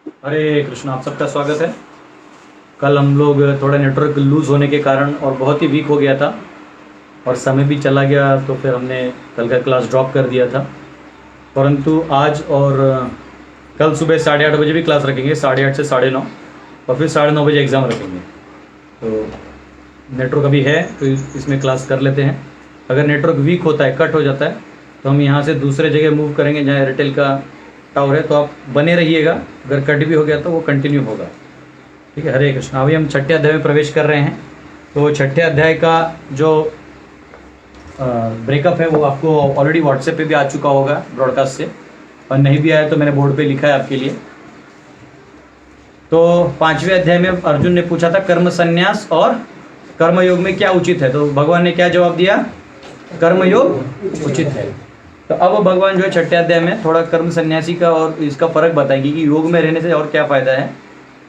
हरे कृष्ण, आप सबका स्वागत है। कल हम लोग थोड़ा नेटवर्क लूज़ होने के कारण और बहुत ही वीक हो गया था और समय भी चला गया, तो फिर हमने कल का क्लास ड्रॉप कर दिया था। परंतु आज और कल सुबह 8:30 बजे भी क्लास रखेंगे, 8:30 से 9:30, और फिर 9:30 बजे एग्ज़ाम रखेंगे। तो नेटवर्क अभी है तो इसमें क्लास कर लेते हैं। अगर नेटवर्क वीक होता है, कट हो जाता है, तो हम यहाँ से दूसरे जगह मूव करेंगे जहाँ एयरटेल का टावर है। तो आप बने रहिएगा, अगर कट भी हो गया तो वो कंटिन्यू होगा। ठीक है, हरे कृष्ण। अभी हम छठे अध्याय में प्रवेश कर रहे हैं। तो छठे अध्याय का जो ब्रेकअप है वो आपको ऑलरेडी व्हाट्सएप पे भी आ चुका होगा ब्रॉडकास्ट से, और नहीं भी आया तो मैंने बोर्ड पे लिखा है आपके लिए। तो 5वें अध्याय में अर्जुन ने पूछा था कर्म संन्यास और कर्मयोग में क्या उचित है, तो भगवान ने क्या जवाब दिया? कर्मयोग उचित है। तो अब भगवान जो है छठे अध्याय में थोड़ा कर्म सन्यासी का और इसका फर्क बताएंगे कि योग में रहने से और क्या फ़ायदा है।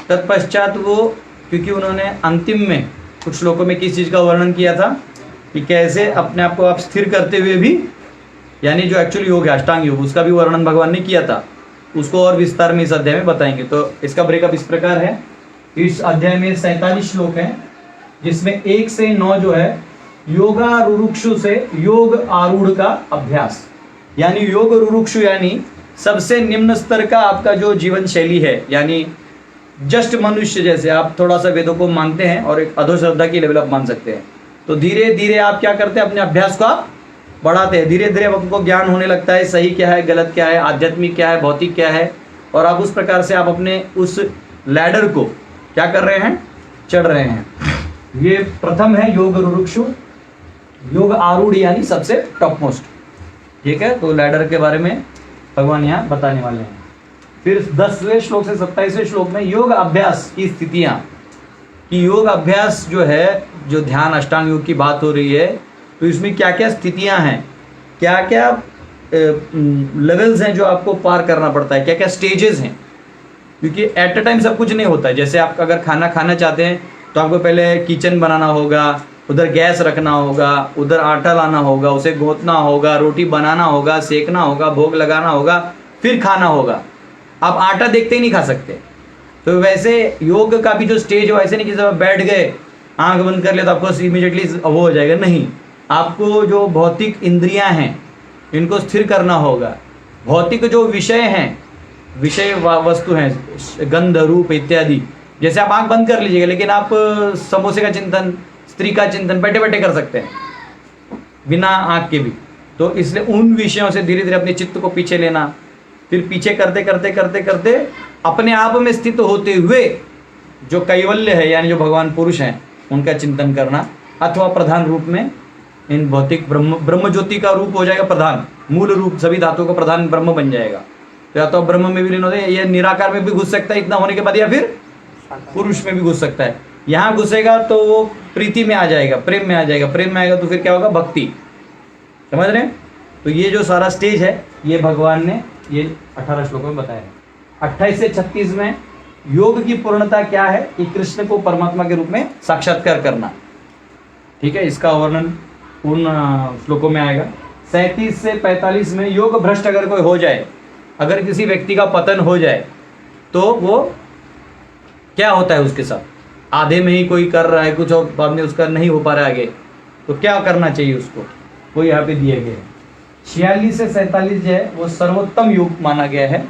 तत्पश्चात वो, क्योंकि उन्होंने अंतिम में कुछ श्लोकों में किस चीज़ का वर्णन किया था कि कैसे अपने आप को आप स्थिर करते हुए भी, यानी जो एक्चुअल योग है अष्टांग योग, उसका भी वर्णन भगवान ने किया था। उसको और विस्तार में इस अध्याय में बताएंगे। तो इसका ब्रेकअप इस प्रकार है। इस अध्याय में 47 श्लोक हैं, जिसमें 1 से 9 जो है योगारूढ़ से योग आरूढ़ का अभ्यास, यानी योग रुरुक्षु यानी सबसे निम्न स्तर का आपका जो जीवन शैली है, यानी जस्ट मनुष्य जैसे आप थोड़ा सा वेदों को मानते हैं और एक अधोश्रद्धा की लेवल आप मान सकते हैं। तो धीरे धीरे आप क्या करते हैं, अपने अभ्यास को आप बढ़ाते हैं। धीरे धीरे आपको ज्ञान होने लगता है, सही क्या है, गलत क्या है, आध्यात्मिक क्या है, भौतिक क्या है, और आप उस प्रकार से आप अपने उस लैडर को क्या कर रहे हैं, चढ़ रहे हैं। ये प्रथम है योग रुरुक्षु, योग आरूढ़ यानी सबसे टॉप मोस्ट। ठीक है, तो लैडर के बारे में भगवान यहाँ बताने वाले हैं। फिर 10वें श्लोक से 27वें श्लोक में योग अभ्यास की स्थितियाँ, कि योग अभ्यास जो है, जो ध्यान अष्टांग योग की बात हो रही है, तो इसमें क्या क्या स्थितियाँ हैं, क्या क्या लेवल्स हैं जो आपको पार करना पड़ता है, क्या क्या स्टेजेस हैं। क्योंकि एट अ टाइम सब कुछ नहीं होता है। जैसे आप अगर खाना खाना चाहते हैं तो आपको पहले किचन बनाना होगा, उधर गैस रखना होगा, उधर आटा लाना होगा, उसे गोतना होगा, रोटी बनाना होगा, सेकना होगा, भोग लगाना होगा, फिर खाना होगा। आप आटा देखते ही नहीं खा सकते। तो वैसे योग का भी जो स्टेज है, वैसे नहीं कि जब आप बैठ गए, आंख बंद कर लिया तो आपको इमीडिएटली वो हो जाएगा, नहीं। आपको जो भौतिक इंद्रियां हैं इनको स्थिर करना होगा। भौतिक जो विषय हैं, विषय वस्तु हैं, गंध रूप इत्यादि, जैसे आप आंख बंद कर लीजिएगा, लेकिन आप समोसे का चिंतन, स्त्री का चिंतन बैठे बैठे कर सकते हैं बिना आँख के भी। तो इसलिए उन विषयों से धीरे धीरे अपने चित्त को पीछे लेना, फिर पीछे करते करते करते करते अपने आप में स्थित होते हुए जो कैवल्य है, यानी जो भगवान पुरुष हैं, उनका चिंतन करना, अथवा प्रधान रूप में इन भौतिक ब्रह्म ज्योति का रूप हो जाएगा प्रधान, मूल रूप सभी धातुओं का प्रधान ब्रह्म बन जाएगा। तो या तो ब्रह्म में भी लीन होते हैं, ये निराकार में भी घुस सकता है इतना होने के बाद, या फिर पुरुष में भी घुस सकता है। यहाँ घुसेगा तो वो प्रीति में आ जाएगा, प्रेम में आ जाएगा, प्रेम में आएगा तो फिर क्या होगा, भक्ति। समझ रहे हैं? तो ये जो सारा स्टेज है, ये भगवान ने ये 18 श्लोकों में बताया है। 28 से 36 में योग की पूर्णता क्या है, कि कृष्ण को परमात्मा के रूप में साक्षात्कार करना। ठीक है, इसका वर्णन पूर्ण श्लोकों में आएगा। 37 से 45 में योग भ्रष्ट अगर कोई हो जाए, अगर किसी व्यक्ति का पतन हो जाए, तो वो क्या होता है उसके साथ, आधे में ही कोई कर रहा है कुछ और बाद में उसका नहीं हो पा रहा है आगे, तो क्या करना चाहिए उसको, वो यहाँ पे दिए गए हैं। 46 से 47 जो है वो सर्वोत्तम योग माना गया है,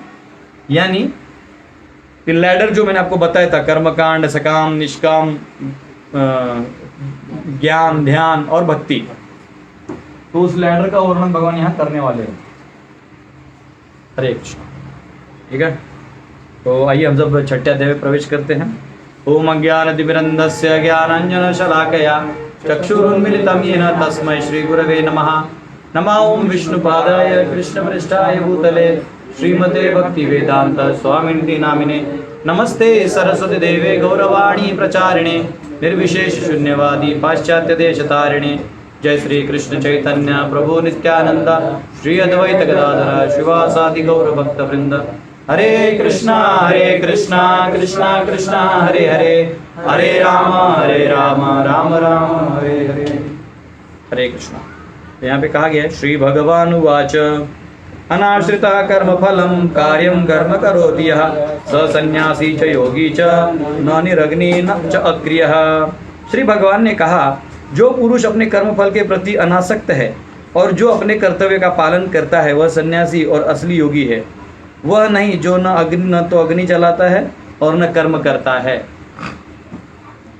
यानी लैडर जो मैंने आपको बताया था, कर्मकांड, सकाम, निष्काम, ज्ञान, ध्यान और भक्ति, तो उस लैडर का वर्णन भगवान यहाँ करने वाले हैं। हरे कृष्ण। ठीक है, तो आइए हम सब छठे अध्याय में प्रवेश करते हैं। ओम अज्ञानतिमिरन्धस्य ज्ञानाञ्जनशलाकया चक्षुरुन्मिलितं येन तस्मै श्रीगुरवे नमः। नमः ओं विष्णुपादाय कृष्णपृष्ठाय भूतले श्रीमते भक्तिवेदांत स्वामिनिति नामिने। नमस्ते सरस्वती देवे गौरवाणी प्रचारिणे निर्विशेष शून्यवादी पाश्चात्य देशतारिणे। जय श्री कृष्ण चैतन्य प्रभु नित्यानंद श्री अद्वैत गदाधर शिवासादि गौर भक्त वृंद। हरे कृष्णा कृष्णा कृष्णा हरे हरे, हरे राम राम राम हरे हरे। हरे कृष्णा। यहाँ पे कहा गया है, श्री भगवान उवाच अनाश्रितः कर्मफलं कार्यं कर्म करोति यः स सन्यासी च योगी च न निरग्नि न च अक्रियः। श्री भगवान ने कहा, जो पुरुष अपने कर्मफल के प्रति अनासक्त है और जो अपने कर्तव्य का पालन करता है वह सन्यासी और असली योगी है। वह नहीं जो न तो अग्नि जलाता है और न कर्म करता है।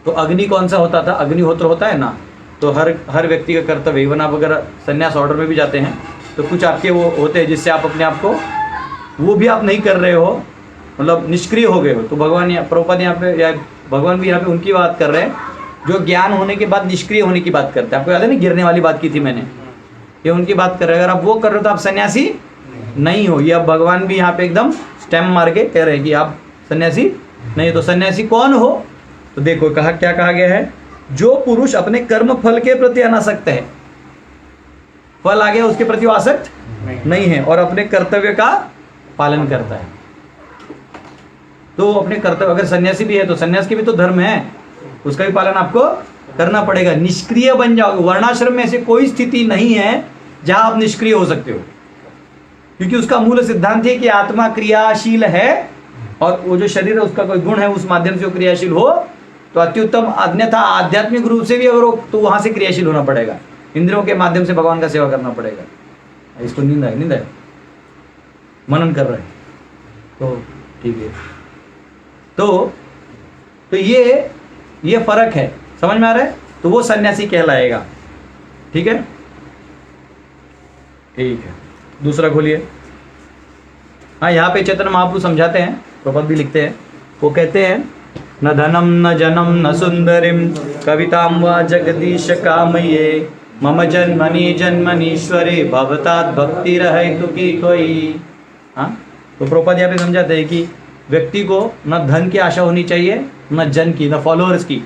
तो अग्नि कौन सा होता था? अग्निहोत्र होता है ना, तो हर व्यक्ति का कर्तव्य, इवन आप अगर संन्यास ऑर्डर में भी जाते हैं तो कुछ आपके वो होते हैं जिससे आप अपने आप को, वो भी आप नहीं कर रहे हो, मतलब निष्क्रिय हो गए हो। तो भगवान प्रभुपाद यहाँ पे, या भगवान भी यहाँ पे उनकी बात कर रहे हैं जो ज्ञान होने के बाद निष्क्रिय होने की बात करते हैं। आपको याद है ना, गिरने वाली बात की थी मैंने, ये उनकी बात कर रहे हैं। अगर आप वो कर रहे हो तो आप सन्यासी नहीं हो। ये अब भगवान भी यहाँ पे एकदम स्टैम्प मार के कह रहे हैं कि आप सन्यासी नहीं। तो सन्यासी कौन हो? तो देखो कहा, क्या कहा गया है, जो पुरुष अपने कर्म फल के प्रति अनासक्त है, फल आ गया उसके प्रति आसक्त नहीं है, और अपने कर्तव्य का पालन करता है। तो अपने कर्तव्य, अगर सन्यासी भी है तो सन्यास के भी तो धर्म है, उसका भी पालन आपको करना पड़ेगा। निष्क्रिय बन जाओगे। वर्णाश्रम में ऐसी कोई स्थिति नहीं है जहां आप निष्क्रिय हो सकते हो, क्योंकि उसका मूल सिद्धांत है कि आत्मा क्रियाशील है और वो जो शरीर है उसका कोई गुण है, उस माध्यम से वो क्रियाशील हो तो अत्युत्तम। अन्यथा आध्यात्मिक रूप से भी अगर हो तो वहां से क्रियाशील होना पड़ेगा, इंद्रियों के माध्यम से भगवान का सेवा करना पड़ेगा। इसको नींद है मनन कर रहे हैं तो ठीक है। तो ये फर्क है, समझ में आ रहा है? तो वो सन्यासी कहलाएगा। ठीक है, ठीक है। दूसरा खोलिए। हाँ, यहाँ पे चैतन्य महाप्रभु समझाते हैं, प्रपद भी लिखते हैं। वो कहते हैं, न धनम न जनम न सुंदरिम कविताम वा जगदीश कामये मम जन्मनि जन्मनीश्वरे भवतात भक्ति रहे तो की कोई। हाँ, तो प्रपद यहाँ पे समझाते हैं कि व्यक्ति को न धन की आशा होनी चाहिए, न जन की, न फॉलोअर्स की।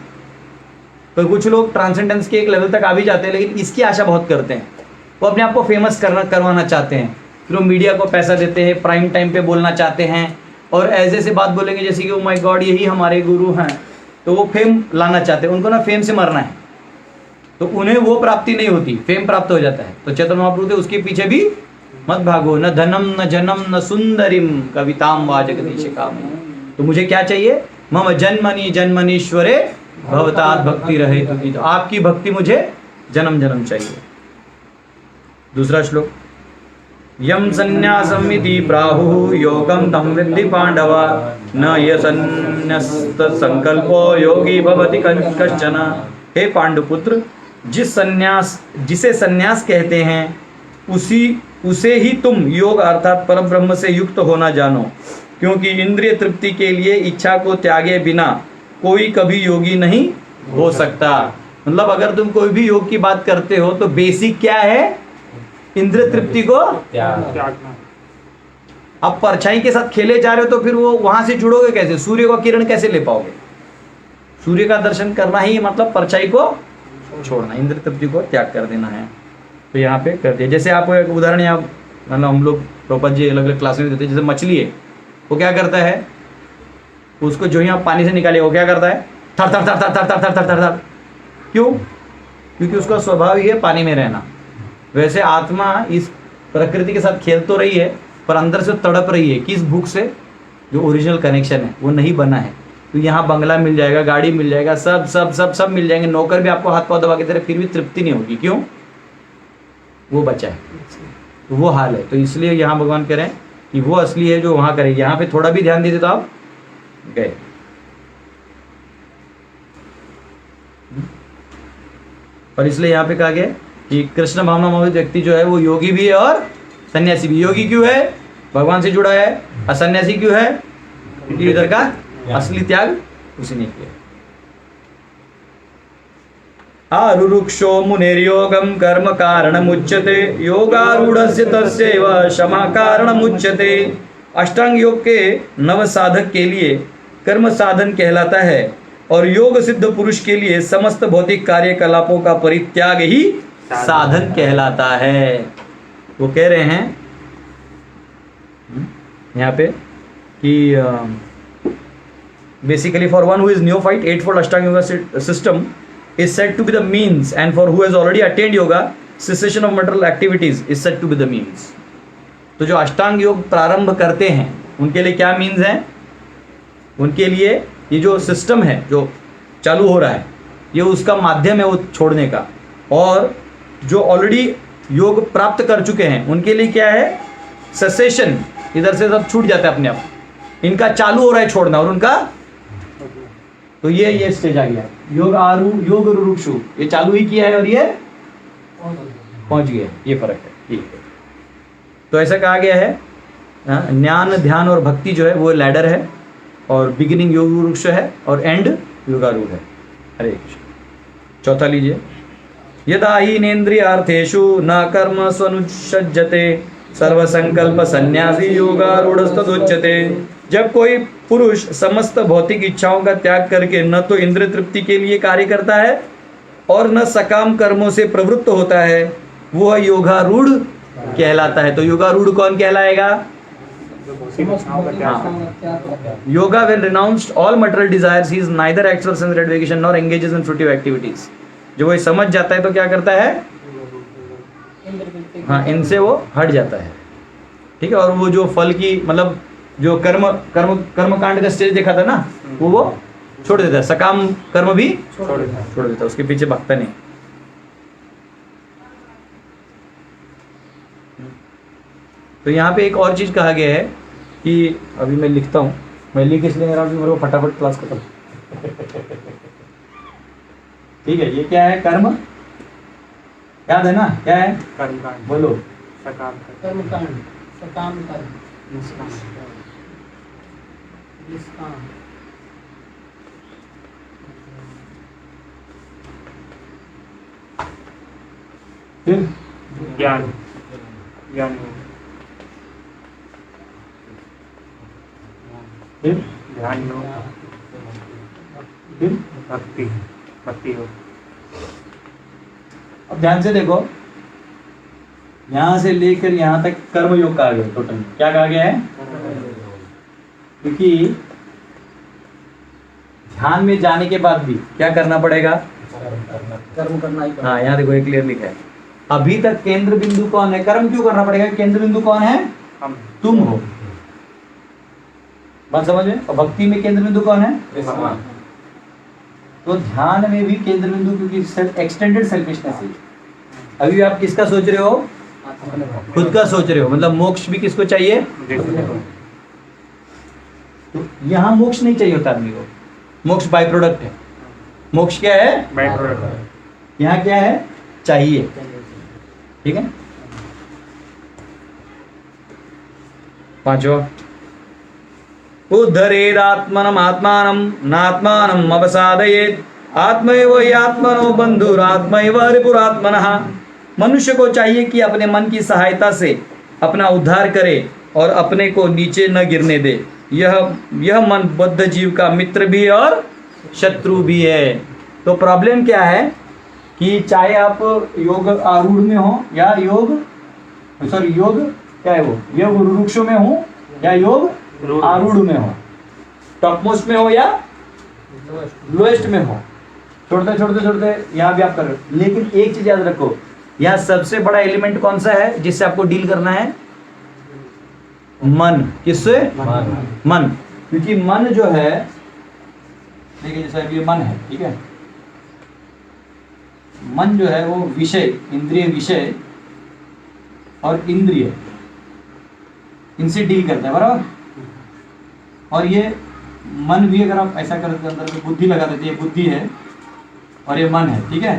तो कुछ लोग ट्रांसेंडेंस के एक लेवल तक आ भी जाते हैं, लेकिन इसकी आशा बहुत करते हैं। वो अपने आप को फेमस करवाना चाहते हैं, फिर वो मीडिया को पैसा देते हैं, प्राइम टाइम पे बोलना चाहते हैं, और ऐसे बात बोलेंगे जैसे कि ओ माय गॉड यही हमारे गुरु हैं। तो वो फेम लाना चाहते हैं, उनको ना फेम से मरना है, तो उन्हें वो प्राप्ति नहीं होती, फेम प्राप्त हो जाता है। तो चैतन्य महाप्रभु उसके पीछे भी मत भागो। न धनम न जनम न सुंदरिम कविताम वा जगदीश कामये। तो मुझे क्या चाहिए? मम जन्मनि जन्मनीश्वरे भवतात भक्ति रहे तो आपकी भक्ति मुझे जन्म जन्म चाहिए। दूसरा श्लोक, यम संन्यासम इति प्राहुः योगम तम विद्धि पांडव न यन्यस्त संकल्पो योगी भवति कश्चन। हे पांडुपुत्र, जिसे संन्यास कहते हैं उसे ही तुम योग अर्थात परब्रह्म से युक्त होना जानो, क्योंकि इंद्रिय तृप्ति के लिए इच्छा को त्यागे बिना कोई कभी योगी नहीं हो सकता। मतलब अगर तुम कोई भी योग की बात करते हो तो बेसिक क्या है? इंद्रिय तृप्ति को त्यागना। अब परछाई के साथ खेले जा रहे हो तो फिर वो वहां से जुड़ोगे कैसे? सूर्य का किरण कैसे ले पाओगे? सूर्य का दर्शन करना ही मतलब परछाई को छोड़ना, इंद्रिय तृप्ति को त्याग कर देना है। तो यहाँ पे कर दिया। जैसे आपको एक उदाहरण यहाँ मतलब हम लोग प्रभुपाद जी अलग अलग क्लास में देते हैं। जैसे मछली है, वो क्या करता है? उसको जो ही आप पानी से निकाले वो क्या करता है? थर थर थर थर थर थर थर थर थर थर। क्यों? क्योंकि उसका स्वभाव ही है पानी में रहना। वैसे आत्मा इस प्रकृति के साथ खेल तो रही है, पर अंदर से तड़प रही है। किस भूख से? जो ओरिजिनल कनेक्शन है वो नहीं बना है। तो यहाँ बंगला मिल जाएगा, गाड़ी मिल जाएगा, सब सब सब सब मिल जाएंगे, नौकर भी आपको हाथ पाँव दबा के दे रहे, फिर भी तृप्ति नहीं होगी। क्यों? वो बचा है। तो वो हाल है। तो इसलिए यहाँ भगवान कह रहे हैं कि वो असली है जो वहाँ करेगी। यहाँ पे थोड़ा भी ध्यान दीजिए तो आप गए। और इसलिए यहाँ पे कहा गया कि कृष्ण भावना मोहित व्यक्ति जो है वो योगी भी है और सन्यासी भी। योगी क्यों है? भगवान से जुड़ा है। और सन्यासी क्यों है? क्योंकि इधर का असली त्याग उसी ने किया। आरुरुक्षो मुनेर्योगम कर्म कारणमुच्यते योगारूढ़स्य तस्यैव क्षमा कारणमुच्यते। अष्टांग योग के नव साधक के लिए कर्म साधन कहलाता है और योग सिद्ध पुरुष के लिए समस्त भौतिक कार्यकलापों का परित्याग ही साधन कहलाता है। वो कह रहे हैं यहाँ पे कि basically for one who is neophyte, eightfold Ashtanga Yoga system is said to be the means, and for who has already attained yoga, cessation of material activities is said to be the means. तो जो अष्टांग योग प्रारंभ करते हैं उनके लिए क्या means है? उनके लिए ये जो सिस्टम है जो चालू हो रहा है ये उसका माध्यम है वो छोड़ने का। और जो ऑलरेडी योग प्राप्त कर चुके हैं उनके लिए क्या है? सेसेशन, इधर से सब छूट जाता है अपने आप, इनका चालू हो रहा है छोड़ना और उनका, तो ये स्टेज आ गया योग रुरुक्षु, ये चालू ही किया है और ये पहुंच गया, ये फर्क है। ठीक है, तो ऐसा कहा गया है ज्ञान ध्यान और भक्ति जो है वो लैडर है और बिगिनिंग योग वृक्ष है और एंड योगारूढ़ है। हरे कृष्ण। चौथा लीजिए, यदा हीनेन्द्रियार्थेषु न कर्म स्वनुसज्जते सर्वसंकल्प संन्यासी योगारूढ़स्तदुच्यते। जब कोई पुरुष समस्त भौतिक इच्छाओं का त्याग करके न तो इंद्रिय तृप्ति के लिए कार्य करता है और न सकाम कर्मों से प्रवृत्त होता है वह योगारूढ़ कहलाता है। तो योगारूढ़ कौन कहलाएगा? Yoga when renounced all material desires, he is neither acts for sense gratification nor engages in fruitive activities। जो वो समझ जाता है तो क्या करता है? हाँ, इनसे वो हट जाता है। ठीक है, और वो जो फल की मतलब जो कर्म कांड का स्टेज देखा था ना, वो छोड़ देता है, सकाम कर्म भी छोड़ देता है, उसके पीछे भागता नहीं। तो यहाँ पे एक और चीज कहा गया है कि अभी मैं लिखता हूँ, मैं लिख इसलिए रहा हूँ कि मेरे को फटाफट क्लास खत्म। ठीक है, ये क्या है? कर्म, याद है ना? क्या है? कर्मकांड। बोलो। कर्मकांड, सकाम कर्म, निष्काम। फिर ज्ञान, फिर ध्यान योग, फिर भक्ति योग। अब ध्यान से देखो, यहां से लेकर यहां तक कर्म योग कहा गया। टोटल क्या कहा गया है? क्योंकि ध्यान में जाने के बाद भी क्या करना पड़ेगा? कर्म करना ही। हाँ, यहाँ देखो, ये क्लियर लिखा है। अभी तक केंद्र बिंदु कौन है? कर्म क्यों करना पड़ेगा? केंद्र बिंदु कौन है? तुम हो। बात समझ में? और भक्ति में केंद्र बिंदु कौन है? तो ध्यान में भी केंद्र बिंदु, क्योंकि एक्सटेंडेड सेल्फिशनेस है। अभी आप किसका सोच रहे हो? खुद का सोच रहे हो, मतलब मोक्ष भी किसको चाहिए? तो यहाँ मोक्ष नहीं चाहिए होता आदमी को, मोक्ष बाय प्रोडक्ट है। मोक्ष क्या है? By product. यहाँ क्या है? चाहिए। ठीक है, पांचवा, उद्धरेदात्मनम् आत्मानं नात्मानम् अवसादयेत् आत्मैव हि आत्मनो बन्धुरात्मैव रिपुरात्मनः। मनुष्य को चाहिए कि अपने मन की सहायता से अपना उद्धार करे और अपने को नीचे न गिरने दे। यह मन बद्ध जीव का मित्र भी है और शत्रु भी है। तो प्रॉब्लम क्या है कि चाहे आप योग आरूढ़ में हो या योग क्या है वो, योग रुरुक्षु में हो या योग आरूढ़ में हो, टॉप मोस्ट में हो या लोएस्ट में हो, छोड़ते यहाँ भी आप कर रहे हो। लेकिन एक चीज याद रखो, यहाँ सबसे बड़ा एलिमेंट कौन सा है जिससे आपको डील करना है? मन। किससे? मन। क्योंकि मन जो है, देखिए जैसा ये मन है, ठीक है, मन जो है वो विषय, इंद्रिय विषय और इंद्रिय, इनसे डील करता है, बराबर। और ये मन भी अगर आप ऐसा करते हैं, अंदर में बुद्धि लगा देते हैं, बुद्धि है और ये मन है, ठीक है,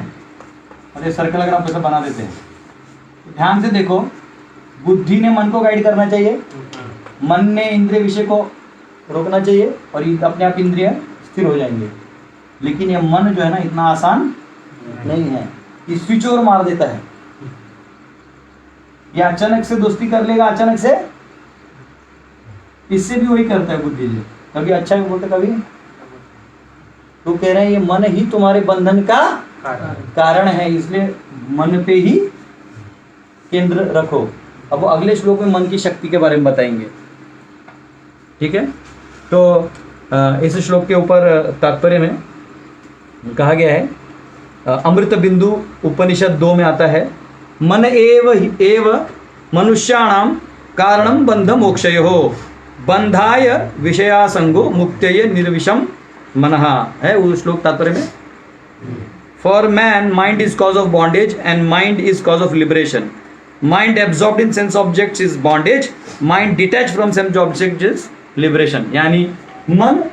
और ये सर्कल अगर आप ऐसा बना देते हैं, तो ध्यान से देखो, बुद्धि ने मन को गाइड करना चाहिए, मन ने इंद्रिय विषय को रोकना चाहिए और अपने आप इंद्रिय स्थिर हो जाएंगे। लेकिन ये मन जो है ना, इतना आसान नहीं है, ये स्विच ओवर मार देता है। ये अचानक से दोस्ती कर लेगा, अचानक से, इससे भी वही करता है बुद्धि जी, कभी अच्छा भी बोलते कभी। तो कह रहे हैं ये मन ही तुम्हारे बंधन का कारण है, इसलिए मन पे ही केंद्र रखो। अब वो अगले श्लोक में मन की शक्ति के बारे में बताएंगे, ठीक है। तो इस श्लोक के ऊपर तात्पर्य में कहा गया है, अमृत बिंदु उपनिषद 2 में आता है, मन एव मनुष्याणाम कारणम बंध मोक्षयो बंधाय विषयासंगो मुक्तये निर्विषम मनः है उस श्लोक तात्पर्य में। For man mind is cause of bondage and mind is cause of liberation. Mind absorbed in sense objects is bondage, mind detach from sense object is liberation. यानी मन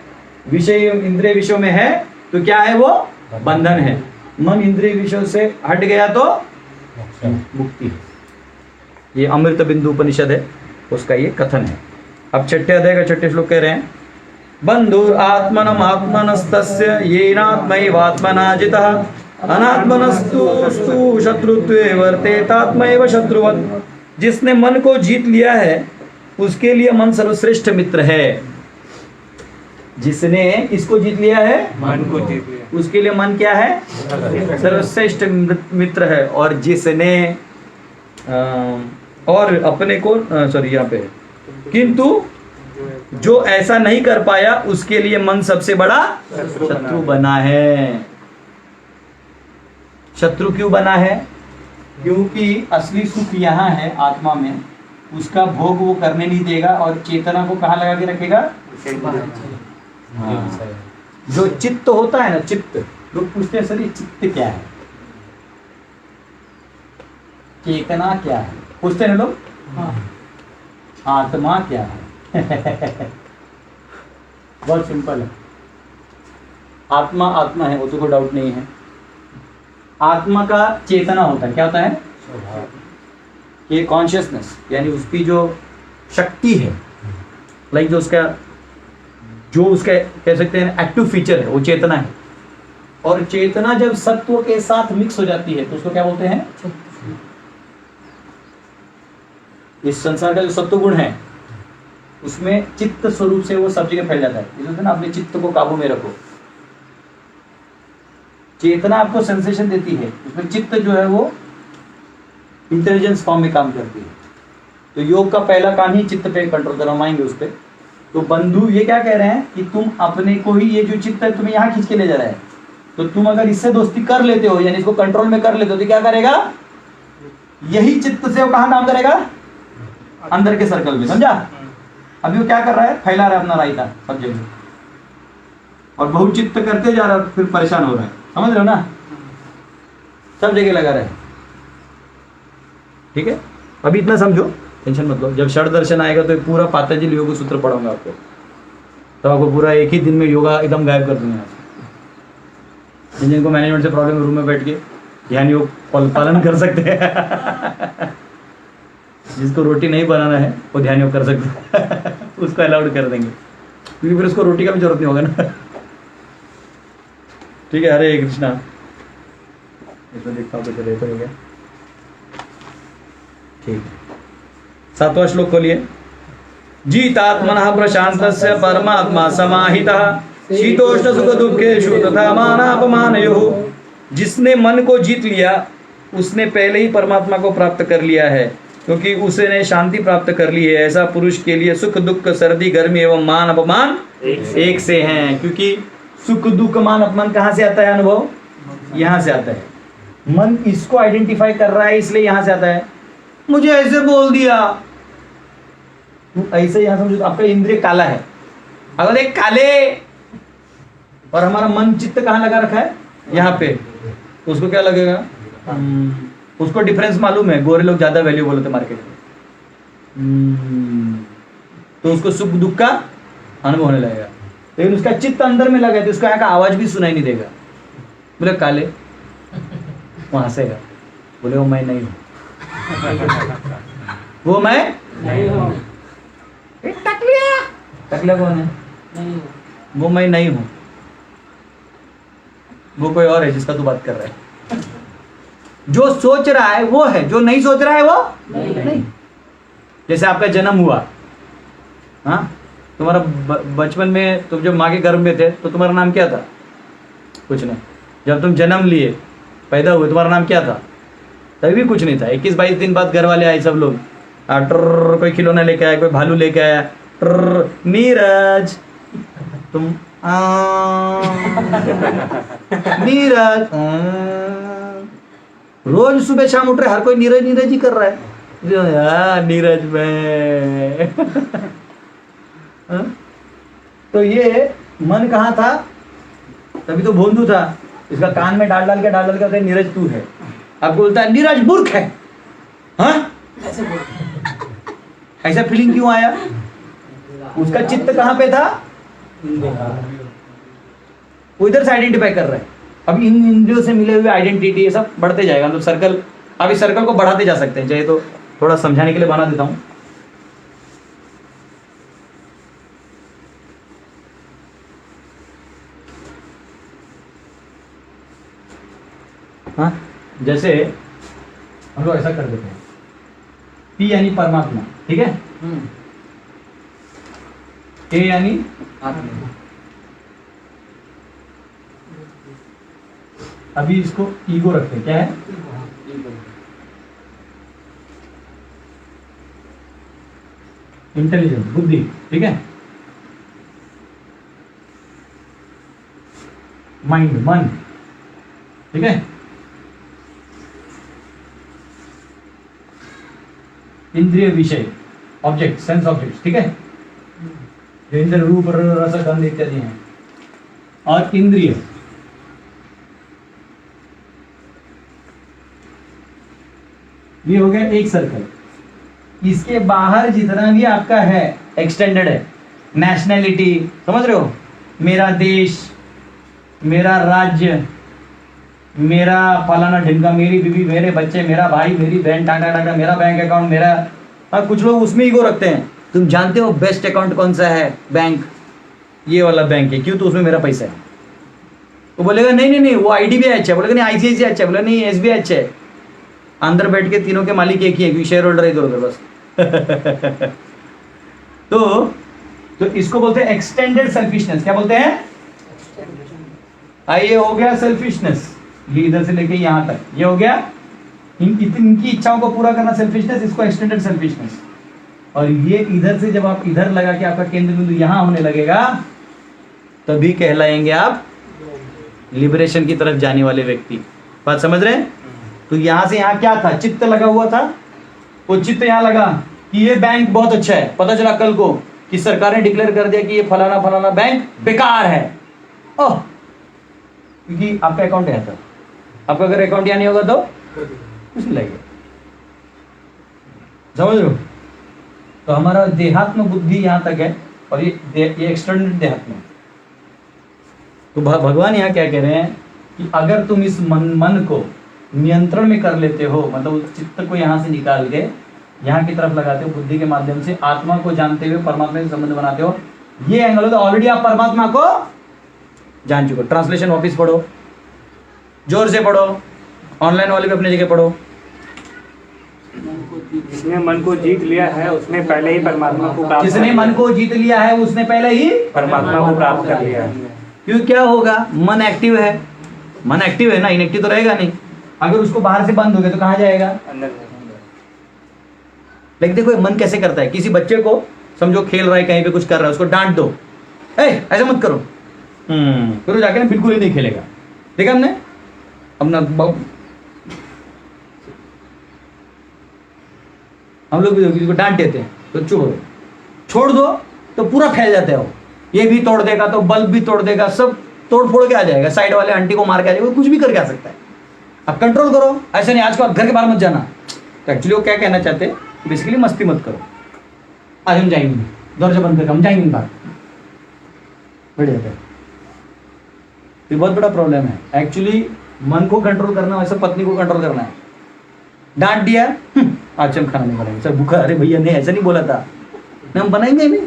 विषय इंद्रिय विषयों में है तो क्या है वो बंधन है, मन इंद्रिय विषयों से हट गया तो मुक्ति है। ये अमृत बिंदु उपनिषद है, उसका ये कथन है। अब छठे अध्याय का छठे श्लोक कह रहे हैं बंधुर आत्मनम आत्मनस्तस्य येनात्मैवात्मना जितः अनात्मनस्तु शत्रुत्वे वर्तेतात्मैव शत्रुवत्। जिसने मन को जीत लिया है उसके लिए मन सर्वश्रेष्ठ मित्र है। जिसने इसको जीत लिया है मन को जीत लिया उसके लिए मन क्या है सर्वश्रेष्ठ मित्र है। और जिसने और अपने को सॉरी यहाँ पे किंतु जो ऐसा नहीं कर पाया उसके लिए मन सबसे बड़ा शत्रु बना है। शत्रु क्यों बना है? क्योंकि असली सुख यहाँ है आत्मा में, उसका भोग वो करने नहीं देगा और चेतना को कहाँ लगा के रखेगा? हाँ। जो चित्त होता है ना, चित्त, लोग पूछते हैं सर ये चित्त क्या है, चेतना क्या है, पूछते हैं लोग। आत्मा क्या है? बहुत सिंपल है। आत्मा आत्मा है, वो तो कोई डाउट नहीं है। आत्मा का चेतना होता है, क्या होता है? ये कॉन्शियसनेस, यानी उसकी जो शक्ति है, लाइक जो उसका कह सकते हैं एक्टिव फीचर है, वो चेतना है। और चेतना जब सत्व के साथ मिक्स हो जाती है तो उसको क्या बोलते हैं? इस संसार का जो सत्व गुण है उसमें चित्त स्वरूप से वो सब जगह फैल जाता है। इसलिए ना अपने चित्त को काबू में रखो। चेतना आपको सेंसेशन देती है, उसमें चित्त जो है वो इंटेलिजेंस फॉर्म में काम करती है। तो योग का पहला काम ही चित्त पे कंट्रोल करना, आएंगे उस पर। तो बंधु ये क्या कह रहे हैं कि तुम अपने को ही, ये जो चित्त है तुम्हें यहाँ खींच के ले जा रहा है, तो तुम अगर इससे दोस्ती कर लेते हो, यानी इसको कंट्रोल में कर लेते हो, तो क्या करेगा? यही चित्त से वो कहाँ काम करेगा? अंदर के सर्कल में, समझा? अभी वो क्या कर रहा है? फैला रहा है अपना रायता सब जगह, और बहुत चित्त करते जा रहा है, फिर परेशान हो रहा है। समझ रहे हो ना? सब जगह लगा रहा है। ठीक है, अभी इतना समझो, टेंशन मत लो। जब षड दर्शन आएगा तो पूरा पातंजलि योग सूत्र पढ़ाऊंगा आपको, तो आपको पूरा एक ही दिन में योगा एकदम गायब कर दूंगा। जिनको मैनेजमेंट से प्रॉब्लम, रूम में बैठ के ध्यान योग पालन कर सकते हैं। जिसको रोटी नहीं बनाना है वो ध्यान योग कर सकते हैं। उसको अलाउड कर देंगे, क्योंकि फिर उसको रोटी का भी जरूरत नहीं होगा ना। ठीक है, हरे कृष्णा। तो देखता हूँ कुछ हो गया। ठीक है, 7वां श्लोक खोलिए। जीतात्मनः प्रशान्तस्य परमात्मा समाहितः शीतोष्ण सुख दुखेषु तथा मानापमानयोः। जिसने मन को जीत लिया उसने पहले ही परमात्मा को प्राप्त कर लिया है, क्योंकि उसने शांति प्राप्त कर ली है। ऐसा पुरुष के लिए सुख दुख सर्दी गर्मी एवं मान अपमान एक से हैं। क्योंकि सुख दुख मान अपमान कहाँ से आता है? अनुभव यहाँ से आता है। मन इसको आइडेंटिफाई कर रहा है, इसलिए यहाँ से आता है। मुझे ऐसे बोल दिया, ऐसे यहाँ समझो, आपका इंद्रिय काला है। अगर एक काले और हमारा मन चित्त कहाँ लगा रखा है? यहाँ पे, तो उसको क्या लगेगा? उसको डिफरेंस मालूम है, गोरे लोग ज्यादा वैल्यूबल होते मार्केट में, तो उसको सुख दुख का अनुभव होने लगेगा। लेकिन उसका चित्त अंदर में लगा है तो उसका यहाँ का आवाज भी सुनाई नहीं देगा। बोले काले, वो हंसेगा, बोले वो मैं नहीं हूं, वो मैं नहीं हूं। टकलिया कौन है? वो मैं नहीं हूं, वो कोई और है जिसका तू बात कर रहा है। जो सोच रहा है वो है, जो नहीं सोच रहा है वो नहीं। जैसे आपका जन्म हुआ, हाँ, तुम्हारा बचपन में तुम जब माँ के गर्भ में थे तो तुम्हारा नाम क्या था? कुछ नहीं। जब तुम जन्म लिए, पैदा हुए, तुम्हारा नाम क्या था? तभी भी कुछ नहीं था। 21-22 दिन बाद घर वाले आए सब लोग, कोई खिलौना लेके आया, कोई भालू लेके आया, नीरज तुम नीरज। रोज सुबह शाम उठ रहे, हर कोई नीरज नीरज ही कर रहा है। नीरज में हाँ? तो ये मन कहाँ था? तभी तो भोंदू था, इसका कान में डाल डाल के कहते नीरज तू है। अब बोलता है नीरज मूर्ख है। हाँ? ऐसा फीलिंग क्यों आया? उसका चित्त कहाँ पे था? वो इधर से आइडेंटिफाई कर रहा है। अब इन इंद्रियों से मिले हुए आइडेंटिटी ये सब बढ़ते जाएगा, मतलब सर्कल। अब इस सर्कल को बढ़ाते जा सकते हैं, चाहे तो थोड़ा समझाने के लिए बना देता हूं। हाँ, जैसे हम लोग ऐसा कर देते हैं, पी यानी परमात्मा, ठीक है, ए यानी आत्मा। अभी इसको ईगो रखते हैं, क्या है? इंटेलिजेंस, बुद्धि, ठीक है, माइंड, मन, ठीक है, इंद्रिय विषय, ऑब्जेक्ट, सेंस ऑब्जेक्ट, ठीक है, जो इंद्र रूप रस गंध इत्यादि हैं, और इंद्रिय। ये हो गया एक सर्कल। इसके बाहर जितना भी आपका है एक्सटेंडेड है, नेशनैलिटी, समझ रहे हो, मेरा देश, मेरा राज्य, मेरा फलाना ढिमका, मेरी बीवी, मेरे बच्चे, मेरा भाई, मेरी बहन, टाटा टाटा, मेरा बैंक अकाउंट, मेरा। और कुछ लोग उसमें ईगो रखते हैं। तुम जानते हो बेस्ट अकाउंट कौन सा है? बैंक, ये वाला बैंक है। क्यों? तो उसमें मेरा पैसा है। वो बोलेगा नहीं नहीं नहीं, वो IDBI अच्छा है। बोलेगा नहीं ICICI अच्छा है। बोलेगा नहीं SBI अच्छा है। अंदर बैठ के तीनों के मालिक एक ही है, क्योंकि शेयर होल्डर इधर उधर बस। तो इसको बोलते हैं एक्सटेंडेड सेल्फिशनेस। क्या बोलते हैं? ये हो गया सेल्फिशनेस, ये इधर से लेके यहां तक, ये हो गया इनकी इच्छाओं को पूरा करना सेल्फिशनेस, इसको एक्सटेंडेड सेल्फिशनेस। और ये इधर से जब आप इधर लगा के आपका केंद्र बिंदु यहां होने लगेगा, तभी कहलाएंगे आप लिबरेशन की तरफ जाने वाले व्यक्ति। बात समझ रहे हैं? तो यहां से यहां क्या था? चित्त लगा हुआ था। वो चित्त यहां लगा कि ये बैंक बहुत अच्छा है। पता चला कल को कि सरकार ने डिक्लेयर कर दिया कि ये फलाना फलाना बैंक बेकार है। ओह, क्योंकि आपका अकाउंट है था। आपका अगर अकाउंट यहाँ नहीं होगा तो कुछ नहीं लगेगा। समझ लो? तो हमारा देहात्म बुद्धि यहां तक है, और ये एक्सटेंडेड देहात्म। तो भगवान यहाँ क्या कह रहे हैं कि अगर तुम इस मन को नियंत्रण में कर लेते हो, मतलब उस चित्त को यहाँ से निकाल के यहाँ की तरफ लगाते हो, बुद्धि के माध्यम से आत्मा को जानते हुए परमात्मा से संबंध बनाते हो, ये एंगल हो, तो ऑलरेडी आप परमात्मा को जान चुके हो। ट्रांसलेशन वापिस पढ़ो, जोर से पढ़ो, ऑनलाइन वाले भी अपनी जगह पढ़ो। जिसने मन को जीत लिया है उसने पहले ही परमात्मा को प्राप्त, जिसने मन को जीत लिया है उसने पहले ही परमात्मा को प्राप्त कर लिया है। क्यों? क्या होगा? मन एक्टिव है। मन एक्टिव है ना, इनएक्टिव तो रहेगा नहीं। अगर उसको बाहर से बंद हो गया तो कहाँ जाएगा? अंदर। लेकिन देखो मन कैसे करता है। किसी बच्चे को समझो खेल रहा है, कहीं पे कुछ कर रहा है, उसको डांट दो, ऐसा मत करो, फिर वो जाके ना बिल्कुल ही नहीं खेलेगा। देखा हमने अपना हम लोग भी किसी को डांट देते हैं तो चुप हो, छोड़ दो तो पूरा फैल जाता है। वो ये भी तोड़ देगा, तो बल्ब भी तोड़ देगा, सब तोड़ फोड़ के आ जाएगा, साइड वाले आंटी को मार के आ जाएगा, कुछ भी करके आ सकता है। अब कंट्रोल करो, ऐसे नहीं आज को आप घर के बाहर मत जाना। तो एक्चुअली वो क्या कहना चाहते हैं, बेसिकली मस्ती मत करो, आज हम जाएंगे, दरवाजा बंद करके हम जाएंगे बाहर, बढ़ जाता है। ये बहुत बड़ा प्रॉब्लम है। एक्चुअली मन को कंट्रोल करना वैसे पत्नी को कंट्रोल करना है। डांट दिया, आज हम खाना नहीं बनाएंगे, सर भूखा, अरे भैया नहीं ऐसा नहीं बोला था, नहीं हम बनाएंगे नहीं।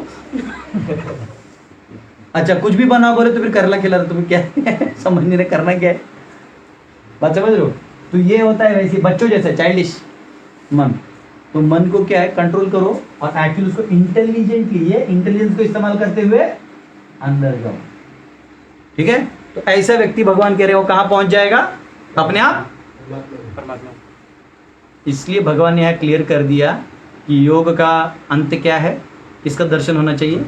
अच्छा कुछ भी बना बोले तो फिर करेला खिला रहे, तुम्हें क्या है? समझ नहीं रहे करना क्या है। बात समझ रहे हो? तो ये होता है वैसे बच्चों जैसे चाइल्डिश मन। तो मन को क्या है, कंट्रोल करो, और एक्चुअली उसको इंटेलिजेंटली, ये इंटेलिजेंस को इस्तेमाल करते हुए अंदर जाओ। ठीक है? तो ऐसा व्यक्ति भगवान कह रहे हो कहां पहुंच जाएगा? अपने आप परमात्मा। इसलिए भगवान ने यह क्लियर कर दिया कि योग का अंत क्या है, किसका दर्शन होना चाहिए।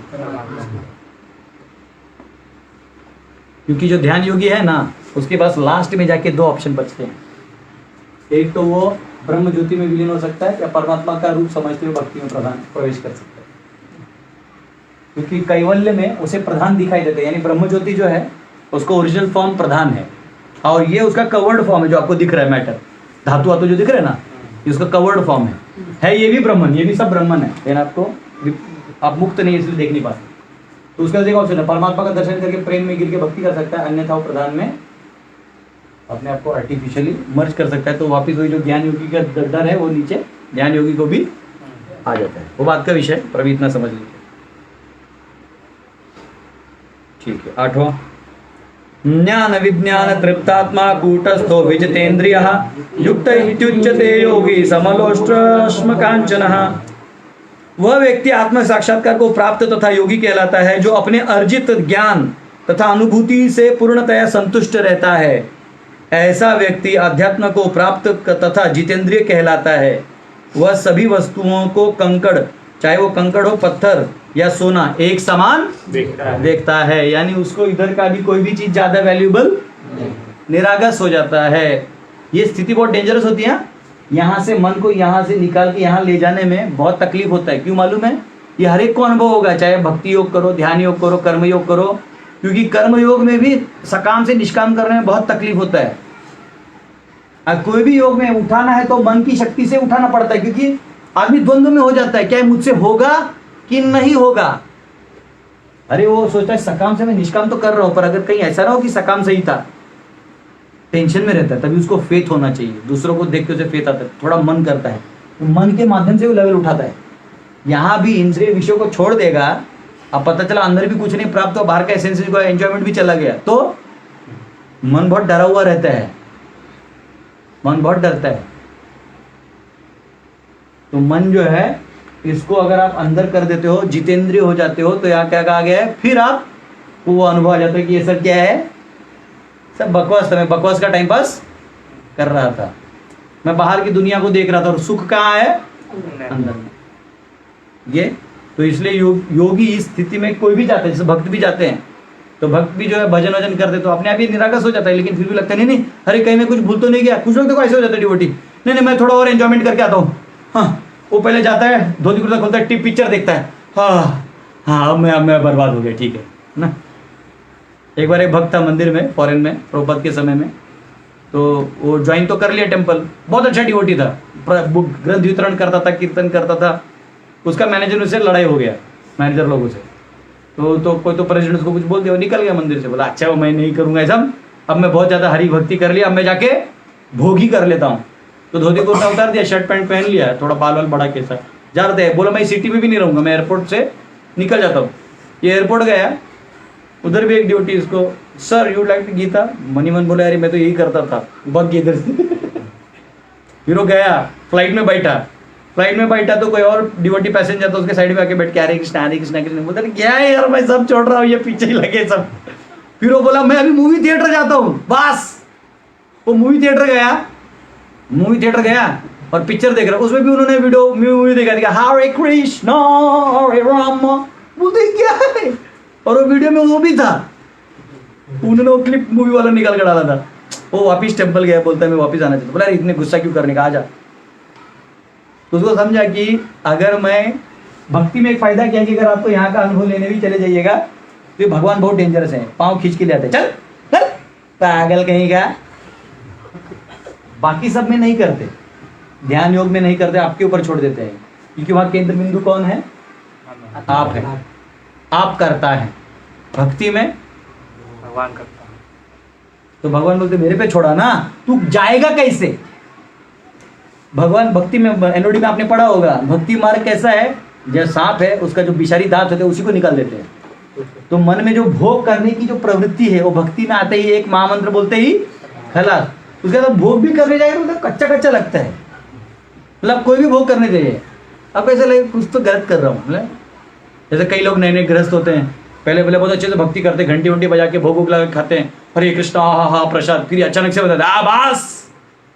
क्योंकि जो ध्यान योगी है ना, उसके पास लास्ट में जाके दो ऑप्शन बचते हैं, एक तो वो ब्रह्म ज्योति में विलीन हो सकता है या परमात्मा का रूप समझते हुए भक्ति में प्रवेश कर सकता है, क्योंकि कैवल्य में उसे प्रधान दिखाई देते हैं। यानी ब्रह्म ज्योति जो है उसको ओरिजिनल फॉर्म प्रधान है, और ये उसका कवर्ड फॉर्म है जो आपको दिख रहा है, मैटर धातु वातु जो दिख रहे हैं ना, ये उसका कवर्ड फॉर्म है। ये भी ब्रह्मन, ये भी सब ब्रह्मन है, लेकिन आपको आप मुक्त नहीं इसलिए देख नहीं पाते। तो उसका देखो ऑप्शन है, परमात्मा का दर्शन करके प्रेम में गिर के भक्ति कर सकता है, अन्यथा वो प्रधान में अपने आप को आर्टिफिशियली मर्ज कर सकता है। तो वापिस वही जो ज्ञान योगी का डर है वो नीचे ज्ञान योगी को भी आ जाता है। वो बात का विषय प्रभी इतना समझ लीजिए। ठीक है, 8वां, ज्ञान विज्ञान तृप्तात्मा कूटस्थो विजितेन्द्रियः युक्त इत्युच्यते योगी समलोष्टश्म कांचनः। वह व्यक्ति आत्म साक्षात्कार को प्राप्त तथा योगी कहलाता है जो अपने अर्जित ज्ञान तथा अनुभूति से पूर्णतया संतुष्ट रहता है। ऐसा व्यक्ति अध्यात्म को प्राप्त तथा जितेंद्रिय कहलाता है। वह सभी वस्तुओं को कंकड़, चाहे वो कंकड़ हो, पत्थर या सोना, एक समान देखता है। यानी उसको इधर का भी कोई भी चीज ज्यादा वैल्यूएबल निरागस हो जाता है। ये स्थिति बहुत डेंजरस होती है। यहाँ से मन को यहाँ से निकाल के यहाँ ले जाने में बहुत तकलीफ होता है। क्यों मालूम है? ये हर एक को अनुभव होगा, चाहे भक्ति योग करो, ध्यान योग करो, कर्म योग करो, क्योंकि कर्म योग में भी सकाम से निष्काम करने में बहुत तकलीफ होता है। अब कोई भी योग में उठाना है तो मन की शक्ति से उठाना पड़ता है, क्योंकि आदमी द्वंद्व में हो जाता है, क्या मुझसे होगा कि नहीं होगा। अरे वो सोचता है सकाम से मैं निष्काम तो कर रहा हूं, पर अगर कहीं ऐसा ना हो कि सकाम सही था, टेंशन में रहता है। तभी उसको फेथ होना चाहिए, दूसरों को देख के उसे फेथ आता है, थोड़ा मन करता है, तो मन के माध्यम से वो लेवल उठाता है। यहाँ भी इंद्रिय विषयों को छोड़ देगा, अब पता चला अंदर भी कुछ नहीं प्राप्त हो, बाहर का एसेंस को एंजॉयमेंट भी चला गया, तो मन बहुत डरा हुआ रहता है, मन बहुत डरता है। तो मन जो है इसको अगर आप अंदर कर देते हो, जितेंद्रिय हो जाते हो, तो यहाँ क्या कहा गया है, फिर आप वो अनुभव आ जाता है कि ये सब क्या है, सब बकवास था। मैं बकवास का टाइम पास कर रहा था, मैं बाहर की दुनिया को देख रहा था, और सुख कहाँ है, अंदर में। ये तो इसलिए योगी इस स्थिति में कोई भी जाता है, जैसे भक्त भी जाते हैं, तो भक्त भी जो है भजन वजन करते तो अपने आप ही निरागस हो जाता है, लेकिन फिर भी लगता है नहीं अरे कहीं मैं कुछ भूल तो नहीं गया। कुछ लोग देखो ऐसे हो जाते हैं डिवोटी, नहीं मैं थोड़ा और एंजॉयमेंट करके आता हूँ। हाँ, वो पहले जाता है, धोती कुर्ता खोलता है, टिप पिक्चर देखता है, हाँ मैं बर्बाद हो गया, ठीक है ना। एक बार एक भक्त था मंदिर में, फॉरेन में, प्रभुपाद के समय में, तो वो ज्वाइन तो कर लिया टेम्पल, बहुत अच्छा डिवोटी था, ग्रंथ वितरण करता था, कीर्तन करता था। उसका मैनेजर से लड़ाई हो गया, मैनेजर लोगों से, तो कोई तो प्रेसिडेंट उसको कुछ बोल दिया, वो निकल गया मंदिर से, बोला अच्छा वो मैं नहीं करूँगा ऐसा, अब मैं बहुत ज़्यादा हरी भक्ति कर लिया, अब मैं जाके भोग ही कर लेता हूँ। तो धोती कुर्ता उतार दिया, शर्ट पैंट पहन लिया, थोड़ा बाल वाल बड़ा कैसा जा रहे थे, बोला मैं सिटी में भी नहीं रहूँगा, मैं एयरपोर्ट से निकल जाता हूँ। ये एयरपोर्ट गया, उधर भी एक ड्यूटी, इसको सर यू लाइक गीता, मनी मन बोला अरे मैं तो यही करता था, भाग गया इधर से। फिर वो गया, फ्लाइट में बैठा तो कोई और डिवोटी पैसेंजर तो उसके साइड में आके बैठ के हरे कृष्णा बोलता क्या है यार, मैं सब छोड़ रहा हूँ, ये पीछे ही लगे सब। फिर वो बोला मैं अभी मूवी थिएटर जाता हूँ, बस वो मूवी थिएटर गया और पिक्चर देख रहा, उसमें भी उन्होंने मूवी देखा हरे कृष्णा हरे राम, बोलते क्या है, और वो वीडियो में वो भी था, उन्होंने वो क्लिप मूवी वाला निकाल कर डाला था। वो वापिस टेम्पल गया, बोलता है मैं वापिस आना चाहता, बोला अरे इतने गुस्सा क्यों करने का, आ जा। तो उसको समझा कि अगर मैं भक्ति में एक फायदा क्या कि अगर आपको यहाँ का अनुभव लेने भी चले जाइएगा तो भगवान बहुत डेंजरस है, पाँव खींच के ले आते, चल पागल कहीं का। बाकी सब में नहीं करते, ध्यान योग में नहीं करते, आपके ऊपर छोड़ देते हैं, क्योंकि वहाँ केंद्र बिंदु कौन है, आप है, आप करता है। भक्ति में भगवान करता है, तो भगवान बोलते मेरे पे छोड़ा ना, तू जाएगा कैसे। भगवान भक्ति में एनओडी में आपने पढ़ा होगा, भक्ति मार्ग कैसा है, जैसे सांप है उसका जो विषारी दांत होते हैं उसी को निकाल देते हैं। तो मन में जो भोग करने की जो प्रवृत्ति है वो भक्ति में आते ही एक महामंत्र बोलते ही खलास, उसके बाद भोग भी करने जाएगा तो कच्चा लगता है, मतलब कोई भी भोग करने चाहिए। अब ऐसा लगे कुछ तो गलत कर रहा हूँ, मतलब जैसे कई लोग नए गृहस्थ होते हैं, पहले बहुत अच्छे से भक्ति करते, घंटी वंटी बजा के भोग लगा खाते हैं, हरे कृष्णा हा प्रसाद, फिर अचानक से बताते बस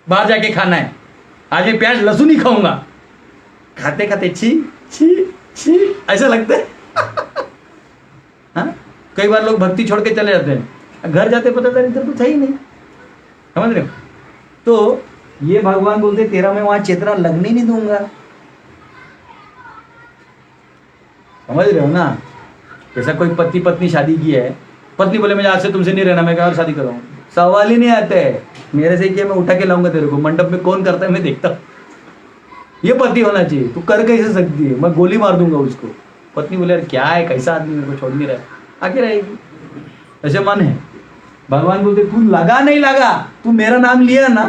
बाहर जाके खाना है, आज मैं प्याज लहसुन ही खाऊंगा, खाते खाते छी छी छी ऐसा लगता है। हाँ, कई बार लोग भक्ति छोड़ के चले जाते हैं, घर जाते पता चला इधर कुछ है ही नहीं, समझ रहे हो। तो ये भगवान बोलते तेरा मैं वहां चेतना लगने ही नहीं दूंगा। समझ रहे हो ना? जैसा कोई पति पत्नी शादी की है, पत्नी बोले मैं आज से तुमसे नहीं रहना, मैं क्या और शादी करूँ, सवाल ही नहीं आते है। मेरे से क्या, मैं उठा के लाऊंगा तेरे को, मंडप में कौन करता है मैं देखता हूँ। ये पति होना चाहिए। तू कर कैसे सकती है, मैं गोली मार दूंगा उसको। पत्नी बोले यार क्या है, कैसा आदमी, मेरे को छोड़ नहीं रहा, आके रहेगी। ऐसे मन है। भगवान बोलते तू लगा नहीं लगा, तू मेरा नाम लिया ना,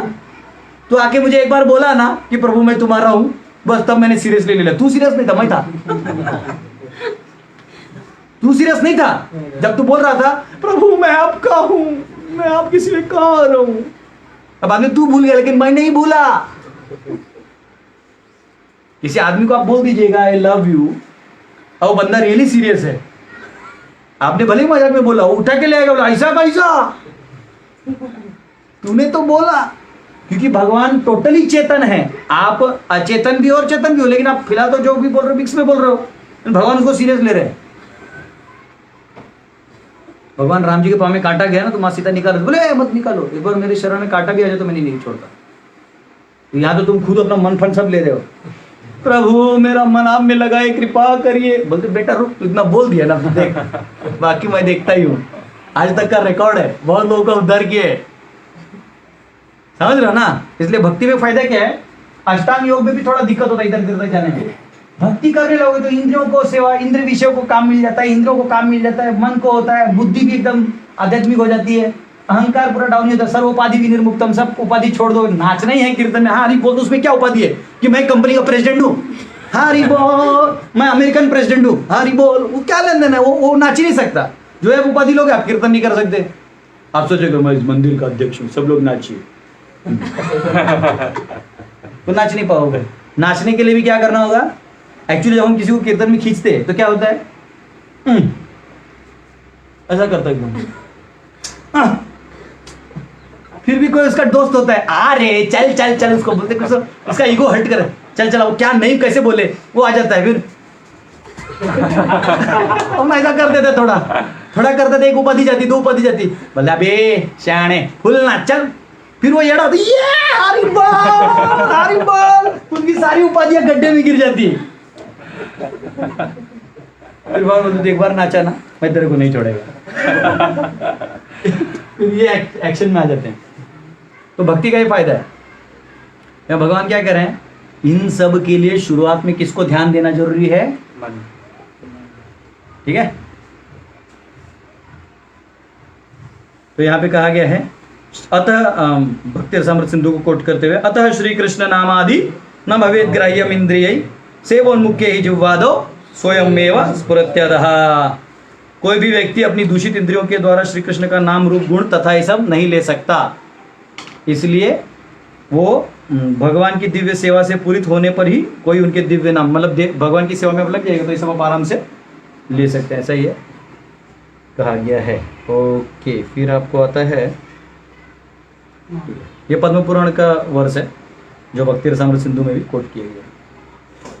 तू आके मुझे एक बार बोला ना कि प्रभु मैं तुम्हारा हूं, बस तब मैंने सीरियसली ले लिया। तू सीरियस नहीं था, मैं था। तू सीरियस नहीं था जब तू बोल रहा था प्रभु मैं आपका हूं, मैं आपकी स्वीकार हूं। अब बाद में तू भूल गया, लेकिन मैं नहीं भूला। किसी आदमी को आप बोल दीजिएगा आई लव यू, और वो बंदा रियली सीरियस है, आपने भले ही मजाक में बोला, वो उठा के ले आएगा, बोला ऐसा कैसा, तूने तो बोला। क्योंकि भगवान टोटली चेतन है, आप अचेतन भी और चेतन भी हो, लेकिन आप फिलहाल तो जो भी बोल रहे हो मिक्स में बोल रहे हो, भगवान उसको सीरियस ले रहे हैं। भगवान राम जी के पाँव में कांटा गया ना, तो माँ सीता निकालो, बोले मत निकालो, एक बार मेरे शरण में कांटा भी आ जाए तो मैंने नहीं छोड़ता। तो यहाँ तो तुम खुद अपना मन फन सब ले रहे हो, प्रभु मेरा मन आप में लगाए, कृपा करिए। बोलते बेटा रुक, तू इतना बोल दिया ना, तू देख, बाकी मैं देखता ही हूँ। आज तक का रिकॉर्ड है, बहुत लोगों को उद्धार किए। समझ रहे हो ना? इसलिए भक्ति में फायदा क्या है, अष्टांग योग में भी थोड़ा दिक्कत होता है इधर उधर जाने में। भक्ति करने लोगे तो इंद्रियों को सेवा, इंद्र विषयों को काम मिल जाता है, इंद्रियों को काम मिल जाता है, मन को होता है, बुद्धि भी एकदम आध्यात्मिक हो जाती है, अहंकार पूरा डाउन होता है, सर्व उपाधि भी निर्मुक्तम, सब उपाधि छोड़ दो। नाचना ही है कीर्तन में, हाँ हरी बोल, तो उसमें क्या उपाधि है कि मैं कंपनी का प्रेसिडेंट हूँ, हरी बोल, मैं अमेरिकन प्रेसिडेंट हूँ, हरी बोल, वो क्या लेन देन है, वो नाच ही नहीं सकता। जो है उपाधि लोग आप कीर्तन नहीं कर सकते। आप सोचेगा मैं इस मंदिर का अध्यक्ष हूँ, सब लोग नाचिए, तो नाच नहीं पाओगे। नाचने के लिए भी क्या करना होगा, एक्चुअली जब हम किसी को कीर्तन में खींचते हैं तो क्या होता है, ऐसा करता है एकदम। फिर भी कोई उसका दोस्त होता है, अरे चल चल चल, उसको बोलते कुछ, उसका ईगो हट कर, चल चला, वो क्या नहीं कैसे बोले, वो आ जाता है। फिर हम ऐसा करते थे, थोड़ा थोड़ा करते थे, एक उपाधि जाती, दो उपाधि जाती, बोले अबे शाणे फुल नाच चल, फिर वो येड़ा होता, ये हरी बोल हरी बोल, उनकी सारी उपाधियां गड्ढे में गिर जाती है। फिर बोलते एक बार नाचा ना, मैं तेरे को नहीं छोड़ेगा। फिर ये एक्शन में आ जाते हैं। तो भक्ति का ही फायदा है। या भगवान क्या कह रहे हैं, इन सब के लिए शुरुआत में किसको ध्यान देना जरूरी है, मन। ठीक है, तो यहां पे कहा गया है, अतः भक्ति रसामृत सिंधु को कोट करते हुए, अतः श्री कृष्ण नामादि न भवेद ग्राह्यम इंद्रिय सेवोन्मुख्य ही जिह्वादो स्वयमेव स्फुरत्यदः। कोई भी व्यक्ति अपनी दूषित इंद्रियों के द्वारा श्री कृष्ण का नाम रूप गुण तथा ये सब नहीं ले सकता। इसलिए वो भगवान की दिव्य सेवा से पूरित होने पर ही कोई उनके दिव्य नाम, मतलब भगवान की सेवा में लग जाएगा तो ये सब आप आराम से ले सकते हैं। ऐसा ही है कहा गया है। ओके, फिर आपको आता है, ये पद्म पुराण का वर्ष है जो भक्ति रसामृत सिंधु में भी कोट किया गया।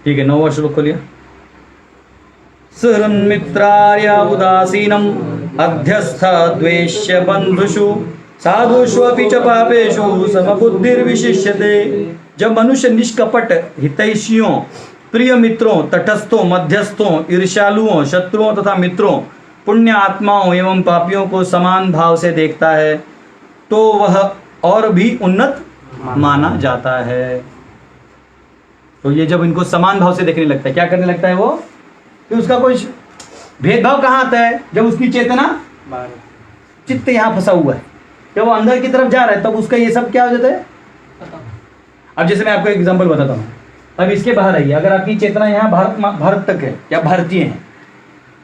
ठीक है, 9वां श्लोक खोलिए। सुहृन्मित्रार्य उदासीनम अध्यस्थ द्वेष्य बंधुषु साधुष्वपि च पापेषु समबुद्धिर्विशिष्यते। जब मनुष्य निष्कपट हितैषियों, प्रिय मित्रों, तटस्थों, मध्यस्थों, ईर्ष्यालुओं, शत्रुओं तथा मित्रों, पुण्य आत्माओं एवं पापियों को समान भाव से देखता है तो वह और भी उन्नत माना जाता है। तो ये जब इनको समान भाव से देखने लगता है, क्या करने लगता है वो, कि उसका कोई भेदभाव कहाँ आता है, जब उसकी चेतना, चित्त यहाँ फंसा हुआ है, जब वो अंदर की तरफ जा रहा है तब उसका ये सब क्या हो जाता है। अब जैसे मैं आपको एग्जांपल बताता हूँ, अब इसके बाहर आइए, अगर आपकी चेतना यहाँ भारत तक है या भारतीय है,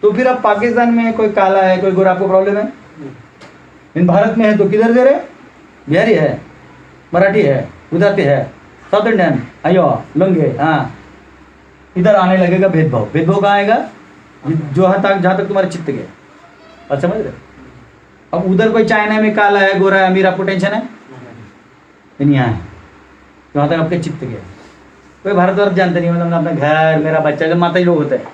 तो फिर अब पाकिस्तान में कोई काला है, कोई गोरा, आपको प्रॉब्लम है। इन भारत में है तो किधर दे रहे, बिहारी है, मराठी है, गुजराती है, साउथ इंडियन, अयो लंगे, हाँ, इधर आने लगेगा भेदभाव। भेदभाव कहाँ आएगा, जहाँ तक तुम्हारे चित्त गया। और समझ रहे, अब उधर कोई चाइना में काला है, गोरा है, अमीर, आपको टेंशन है नहीं, यहाँ है जहाँ तक आपके चित्त गया। कोई भारत वर्ष जानते नहीं, मतलब अपना घर, मेरा बच्चा, जब माता ही लोग होते हैं,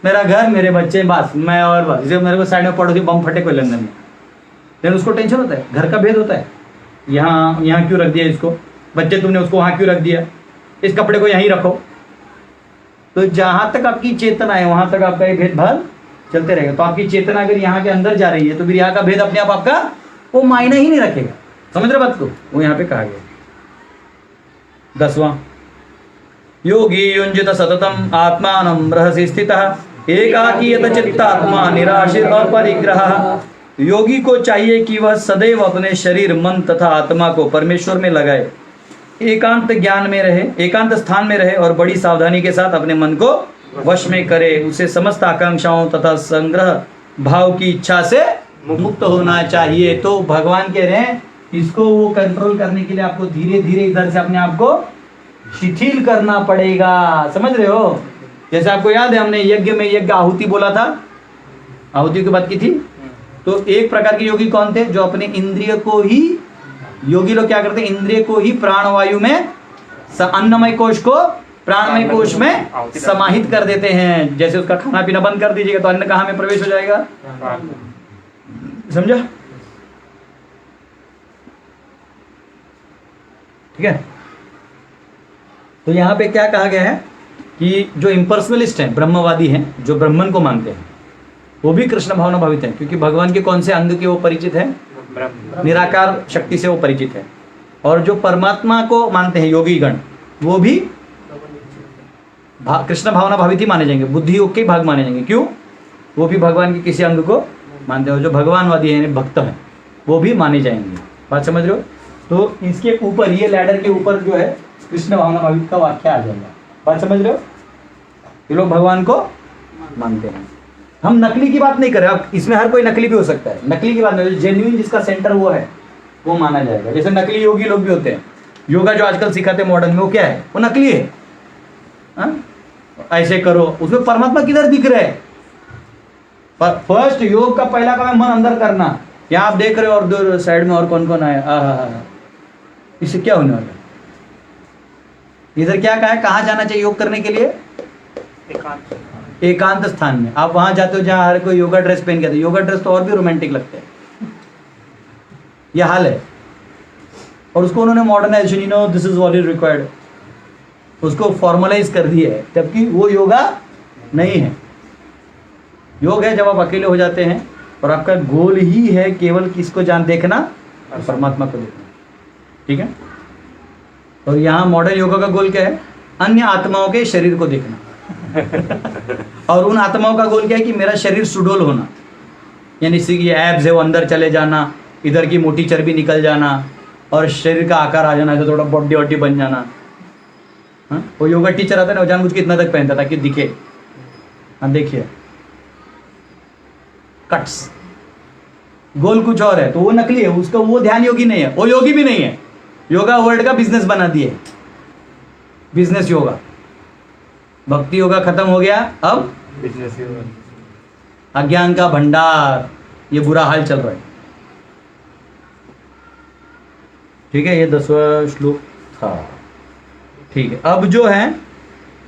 मेरा घर, मेरे बच्चे, बस मैं, और बस। जब मेरे को साइड में पड़ोसी बम फटे कोई लंदन में, लेकिन उसको टेंशन होता है, घर का भेद होता है, यहाँ क्यों रख दिया इसको, बच्चे तुमने उसको वहां क्यों रख दिया, इस कपड़े को यहीं रखो। तो जहां तक आपकी चेतना है वहां तक आपका ये भेदभाव चलते रहेगा। तो आपकी चेतना अगर यहाँ के अंदर जा रही है तो फिर यहाँ का भेद अपने आप आपका वो मायने ही नहीं रखेगा। समझ रहे बात को, वो यहाँ पे कहा गया। 10वां, योगी युंजित सततम आत्मानं रहसि स्थितः एकाकीयत चित्तात्मा निराशिर और परिग्रह। योगी को चाहिए कि वह सदैव अपने शरीर, मन तथा आत्मा को परमेश्वर में लगाए, एकांत ज्ञान में रहे, एकांत स्थान में रहे और बड़ी सावधानी के साथ अपने मन को वश में करे। उसे समस्त आकांक्षाओं तथा संग्रह भाव की इच्छा से मुक्त होना चाहिए। तो भगवान कह रहे हैं इसको वो कंट्रोल करने के लिए आपको धीरे धीरे इधर से अपने आप को शिथिल करना पड़ेगा। समझ रहे हो? जैसे आपको याद है हमने यज्ञ में यज्ञ आहुति बोला था, आहुति की बात की थी। तो एक प्रकार के योगी कौन थे? जो अपने इंद्रिय को ही, योगी लोग क्या करते हैं, इंद्रिय को ही प्राणवायु में, अन्नमय कोश को प्राणमय कोश में समाहित कर देते हैं। जैसे उसका खाना पीना बंद कर दीजिएगा तो अन्न कहाँ में प्रवेश हो जाएगा? समझा? ठीक है। तो यहाँ पे क्या कहा गया है कि जो इम्पर्सनलिस्ट हैं, ब्रह्मवादी हैं, जो ब्रह्मन को मानते हैं, वो भी कृष्ण भावना भावित हैं, क्योंकि भगवान के कौन से अंग के वो परिचित है? निराकार शक्ति से वो परिचित है। और जो परमात्मा को मानते हैं योगी गण, वो भी कृष्ण भावना भावित ही माने जाएंगे, बुद्धि योग के भाग माने जाएंगे। क्यों? वो भी भगवान के किसी अंग को मानते हैं। जो भगवानवादी है, भक्त हैं, वो भी माने जाएंगे। बात समझ रहे हो? तो इसके ऊपर, ये लैडर के ऊपर जो है कृष्ण भावना भावित का वाक्य आ जाएगा। बात समझ रहे हो? ये लोग भगवान को मानते हैं। हम नकली की बात नहीं कर रहे, अब इसमें हर कोई नकली भी हो सकता है, नकली की बात नहीं, जेन्युइन जिसका सेंटर वो है वो माना जाएगा। जैसे नकली योगी लोग भी होते हैं, योगा जो आजकल सिखाते हैं मॉडर्न में, वो क्या है? वो नकली है। ऐसे करो, उसमें परमात्मा किधर दिख रहा है? पर फर्स्ट योग का पहला काम है मन अंदर करना। यहाँ आप देख रहे हो और दूर साइड में और कौन कौन आया, इससे क्या होने वाला? इधर क्या कहा है, कहाँ जाना चाहिए योग करने के लिए? एकांत स्थान में। आप वहां जाते हो जहां हर कोई योगा ड्रेस पहन के आते। योगा ड्रेस तो और भी रोमांटिक लगते हैं। यह हाल है। और उसको उन्होंने modernization, you know, this is what is required, उसको फॉर्मलाइज कर दिया है, जबकि वो योगा नहीं है। योग है जब आप अकेले हो जाते हैं और आपका गोल ही है केवल किसको देखना? परमात्मा को देखना। ठीक है। और यहाँ मॉडर्न योगा का गोल क्या है? अन्य आत्माओं के शरीर को देखना। और उन आत्माओं का गोल क्या है कि मेरा शरीर सुडौल होना, यानी ये एब्स है वो अंदर चले जाना, इधर की मोटी चर्बी निकल जाना और शरीर का आकार आ जाना, तो थोड़ा बॉडी वॉडी बन जाना। हाँ, वो योगा टीचर आता है ना, वो जानबूझ के इतना तक पहनता था कि दिखे। हाँ देखिए, कट्स, गोल कुछ और है, तो वो नकली है, उसका वो ध्यान योगी नहीं है, वो योगी भी नहीं है। योगा वर्ल्ड का बिजनेस बना दिए, बिजनेस योगा। भक्ति योगा खत्म हो गया, अब बिजनेस योगा। अज्ञान का भंडार, ये बुरा हाल चल रहा है। ठीक है, ये 10वां श्लोक था। ठीक है, अब जो है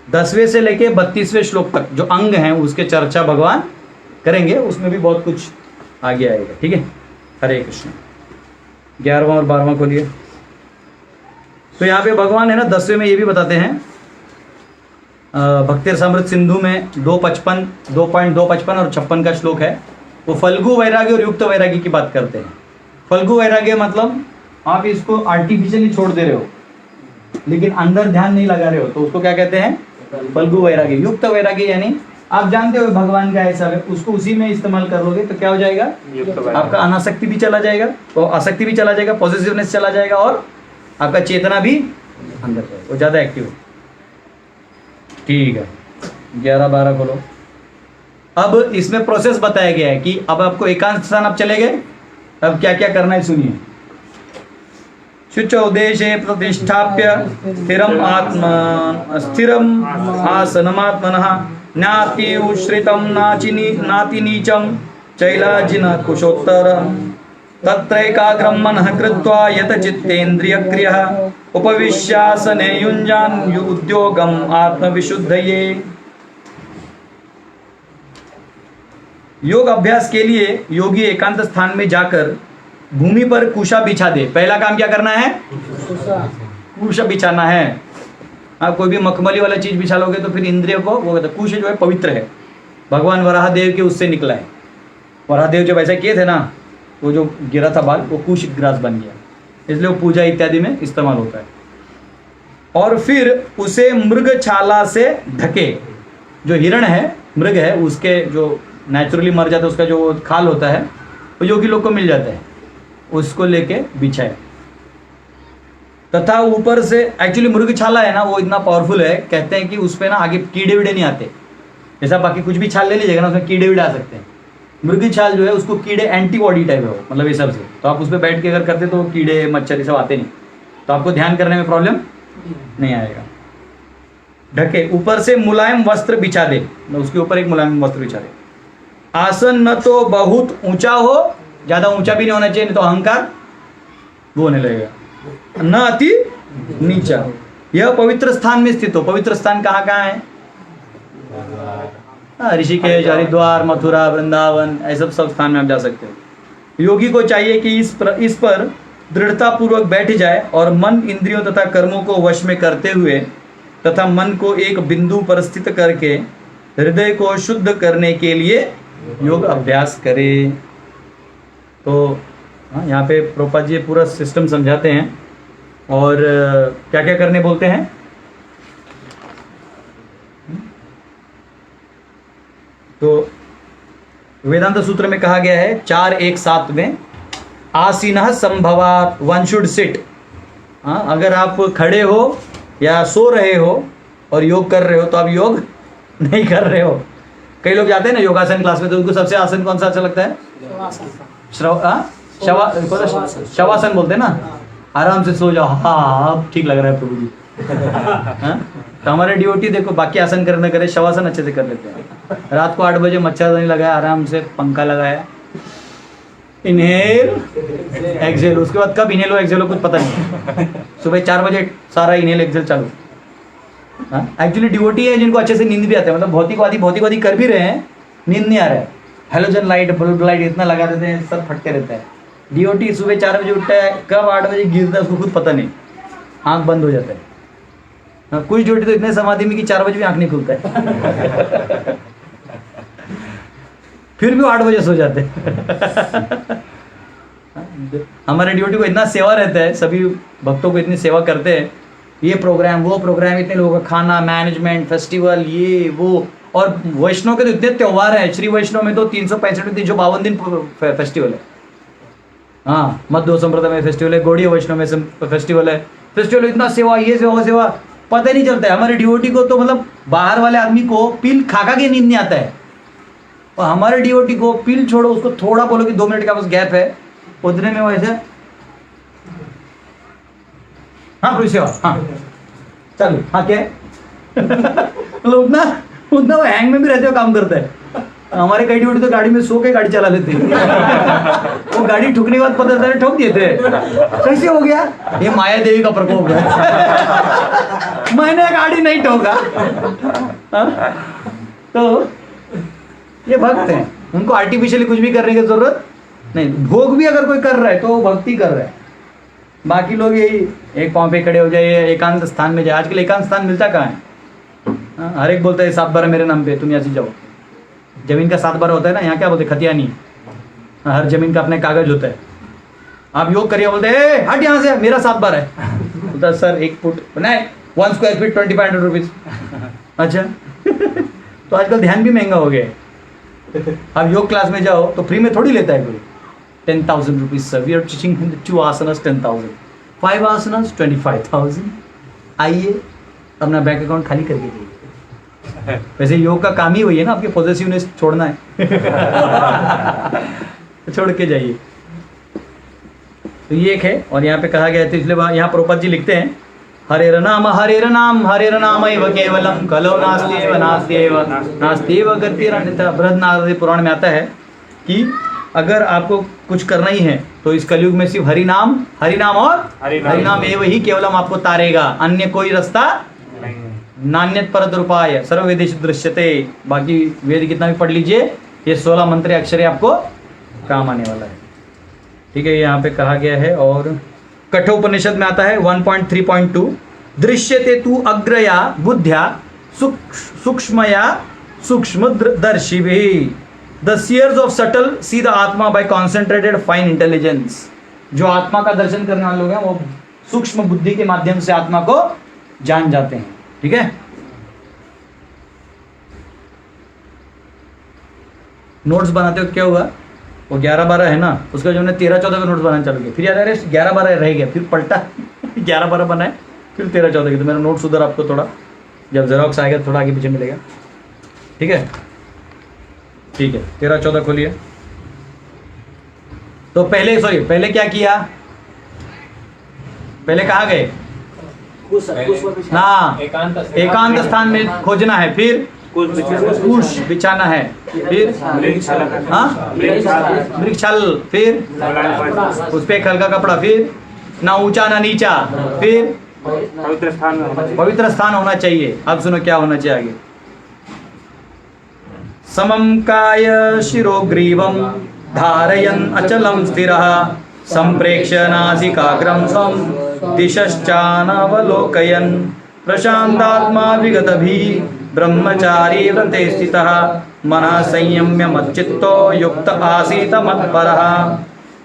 10वें से लेके 32वें श्लोक तक जो अंग हैं उसके चर्चा भगवान करेंगे, उसमें भी बहुत कुछ आगे आएगा। ठीक है, हरे कृष्ण। 11वां और 12वां खोलिए। तो यहाँ पे भगवान है ना 10वें में ये भी बताते हैं, भक्ति रसामृत सिंधु में 2.55 और 56 का श्लोक है। वो फल्गु वैराग्य और युक्त वैराग्य की बात करते हैं। फल्गु वैराग्य मतलब आप इसको आर्टिफिशियली छोड़ दे रहे हो लेकिन अंदर ध्यान नहीं लगा रहे हो, तो उसको क्या कहते हैं? फल्गु वैराग्य। युक्त वैराग्य यानी आप जानते हो भगवान का ऐसा है, उसको उसी में इस्तेमाल कर लोगे तो क्या हो जाएगा? आपका अनासक्ति भी चला जाएगा, तो आसक्ति भी चला जाएगा, पॉजिटिवनेस चला जाएगा और आपका चेतना भी अंदर जाएगा, वो ज़्यादा एक्टिव है। ठीक है, 11-12 खोलो। अब इसमें प्रोसेस बताया गया है कि अब आपको एकांत स्थान आप चले गए, अब क्या क्या करना है सुनिए। शुचौ देशे प्रतिष्ठाप्य स्थिरम आसनमात्मनः नाति उश्रितं नाति नीचं चैलाजिन कुशोत्तरं तत्रैकाग्रं मनः कृत्वा यत चित्तेन्द्रियक्रियः उपविश्यासने युञ्जान उद्योगम आत्मविशुद्धये। योग अभ्यास के लिए योगी एकांत स्थान में जाकर भूमि पर कुशा बिछा दे। पहला काम क्या करना है? कुश बिछाना है। हाँ, कोई भी मखमली वाला चीज बिछा लोगे तो फिर इंद्रियों को वो कहते हैं, कुश जो है पवित्र है, भगवान वराहदेव के उससे निकला है। वराहदेव जब ऐसा किए थे ना, वो जो गिरा था बाल वो कुश ग्रास बन गया, इसलिए वो पूजा इत्यादि में इस्तेमाल होता है। और फिर उसे मृग छाला से ढके, जो हिरण है मृग है उसके जो नेचुरली मर जाता है उसका जो खाल होता है वो योगी लोग को मिल जाता है, उसको लेके बिछाए। तथा ऊपर से एक्चुअली मृग छाला है ना वो इतना पावरफुल है, कहते हैं कि उस पर ना आगे कीड़े वीड़े नहीं आते। जैसा बाकी कुछ भी छाल ले लीजिएगा ना उसमें कीड़े वीड़े आ सकते हैं, मृग छाल जो है उसको कीड़े एंटीबॉडी टाइप है वो, मतलब ये सब से, तो आप उस पर बैठ के अगर करते तो कीड़े मच्छर ये सब आते नहीं, तो आपको ध्यान करने में प्रॉब्लम नहीं आएगा। ढके, ऊपर से मुलायम वस्त्र बिछा दे, उसके ऊपर एक मुलायम वस्त्र बिछा दे। आसन न तो बहुत ऊंचा हो, ज्यादा ऊंचा भी नहीं होना चाहिए, नहीं तो अहंकार वो होने लगेगा, न अति नीचा। यह पवित्र स्थान में स्थित हो। पवित्र स्थान कहाँ कहाँ है? ऋषिकेश, हरिद्वार, मथुरा, वृंदावन, ऐसे सब स्थान में आप जा सकते हो। योगी को चाहिए कि इस पर दृढ़ता पूर्वक बैठ जाए और मन, इंद्रियों तथा कर्मों को वश में करते हुए तथा मन को एक बिंदु पर स्थित करके हृदय को शुद्ध करने के लिए योग अभ्यास करे। तो हाँ, यहाँ पे प्रभुपाद जी पूरा सिस्टम समझाते हैं और क्या क्या करने बोलते हैं। तो वेदांत सूत्र में कहा गया है 4:1-7 में, आसीनः संभवात्, वन शुड सिट। हाँ, अगर आप खड़े हो या सो रहे हो और योग कर रहे हो तो आप योग नहीं कर रहे हो। कई लोग जाते हैं ना योगासन क्लास में, तो उनको सबसे आसन कौन सा अच्छा लगता है? शवासन बोलते हैं ना, आराम से सो जाओ, हाँ अब ठीक लग रहा है प्रभु जी। हाँ? तो हमारे ड्यूटी देखो, बाकी आसन करने करे, शवासन अच्छे से कर लेते हैं। रात को 8 बजे मच्छरदानी लगाया, आराम से पंखा लगाया, इनहेल एक्सेल, उसके बाद कब इनहेल हो एक्सेल हो कुछ पता नहीं। सुबह 4 बजे सारा इनहेल एक्सेल चालू। एक्चुअली डिवोटी है जिनको अच्छे से नींद भी आता है, मतलब भौतिकवादी कर भी रहे हैं, नींद नहीं आ रहा है, हेलोजन लाइट, बल्ब लाइट इतना लगा देते हैं, सब फटते रहता है। डिवोटी सुबह 4 बजे उठता है, कब 8 बजे गिरता है उसको खुद पता नहीं, आंख बंद हो जाता है। हाँ, कुछ डिवोटी तो इतने समाधि में कि 4 बजे भी आंख नहीं खुलता है। फिर भी 8 बजे सो जाते हैं। हमारे डिवोटी को इतना सेवा रहता है, सभी भक्तों को इतनी सेवा करते हैं, ये प्रोग्राम वो प्रोग्राम, इतने लोगों का खाना, मैनेजमेंट, फेस्टिवल, ये वो। और वैष्णव के तो इतने त्यौहार हैं, श्री वैष्णव में तो 365 दिन फेस्टिवल है। हाँ, मध्व संप्रदाय में फेस्टिवल है, गौड़ीय वैष्णव में फेस्टिवल है, फेस्टिवल इतना सेवा, ये सेवा वो सेवा, पता ही नहीं चलता है। हमारे डिवोटी को तो मतलब बाहर वाले आदमी को पिल खा के नींद नहीं आता है, और हमारे डिवोटी को पिल छोड़ो, उसको थोड़ा बोलो कि 2 मिनट का बस गैप है, उतने में वैसे हाँ पूरी सेवा, हाँ चलो, हाँ क्या है। मतलब उतना वो हैंग में भी रहते हो, काम करता है। हमारे कई डिवोटी तो गाड़ी में सो के गाड़ी चला लेते हैं। वो गाड़ी ठुकने के बाद पता चलता है ठोक दिए थे, कैसे हो गया? ये माया देवी का प्रकोप है। मैंने गाड़ी नहीं ठोका। तो ये भक्त हैं, उनको आर्टिफिशियली कुछ भी करने की जरूरत नहीं। भोग भी अगर कोई कर रहा है तो वो भक्ति कर रहा है। बाकी लोग यही एक पाँव पे खड़े हो जाए, एकांत स्थान में जाए। आजकल एकांत स्थान मिलता कहाँ है? हर एक बोलता है 7 बार मेरे नाम पे, तुम यहाँ से जाओ। जमीन का 7 बार होता है ना, यहाँ क्या बोलते हैं? खतियानी। हर जमीन का अपना कागज होता है। आप योग करिए, बोलते हैं हट यहाँ से, मेरा 7 बार है। बोलता सर 1 फुट नहीं, 1 स्क्वायर फीट 2500 रुपीज। अच्छा। तो आजकल ध्यान भी महंगा हो गया है। आप योग क्लास में जाओ तो फ्री में थोड़ी लेता है कोई। 10,000 rupees sir, we are teaching 2 asanas 10,000, 5 asanas 25,000। आइए अपना बैंक अकाउंट खाली करके जाइए। वैसे योग का काम ही वही है ना, आपके पॉजिटिवनेस छोड़ना है। छोड़ के जाइए। तो ये एक है। और यहाँ पे कहा गया है, तो इसलिए यहाँ प्रभुपाद जी लिखते हैं, हरेर नाम एव केवलम कलो नास्त्येव गतिरन्यथा। बृहन्नारद पुराण में आता है कि अगर आपको कुछ करना ही है तो इस कलयुग में सिर्फ हरि नाम और हरि नाम एव ही केवलम आपको तारेगा, अन्य कोई रास्ता नान्यत परत उपाय सर्व वेदेश दृश्यते। बाकी वेद कितना भी पढ़ लीजिए, ये 16 मंत्र अक्षर आपको काम आने वाला है। ठीक है, यहाँ पे कहा गया है। और कठोपनिषद में आता है 1.3.2, दृश्यते तु अग्रया बुद्ध्या सूक्ष्मया सूक्ष्मदर्शी भी the seers of subtle see the atma by concentrated fine intelligence. जो आत्मा का दर्शन करने वाले लोग हैं वो सूक्ष्म बुद्धि के माध्यम से आत्मा को जान जाते हैं। ठीक है, नोट्स बनाते हो क्या हुआ, वो 11-12 है ना, उसका जो हमने 13-14 के नोट्स बनाना चालू किया, फिर याद आ रहा है 11-12 रह गया, फिर पलटा 11-12 बनाए, फिर 13-14 के। तो मेरा नोट्स उधर आपको थोड़ा जब जेरोक्स आएगा थोड़ा आगे पीछे मिलेगा। ठीक है, ठीक है, 13-14 खोलिए। तो पहले क्या किया, पहले कहाँ गए ना, एकांत स्थान में खोजना है, फिर कुश बिछाना है, फिर हाँ वृक्षाल, फिर उस पे एक हल्का कपड़ा, फिर ना ऊंचा ना नीचा, फिर पवित्र स्थान होना चाहिए। अब सुनो क्या होना चाहिए आगे, समम काय शिरोग्रीवम धारयन् अचलम स्थिरः संप्रेक्ष्य नासिकाग्रं स्वं दिशश्चानवलोकयन् प्रशान्तात्मा विगतभिः ब्रह्मचारी व्रते स्थितः मनः संयम्य मच्चित्तो युक्त आसीत मत्परः।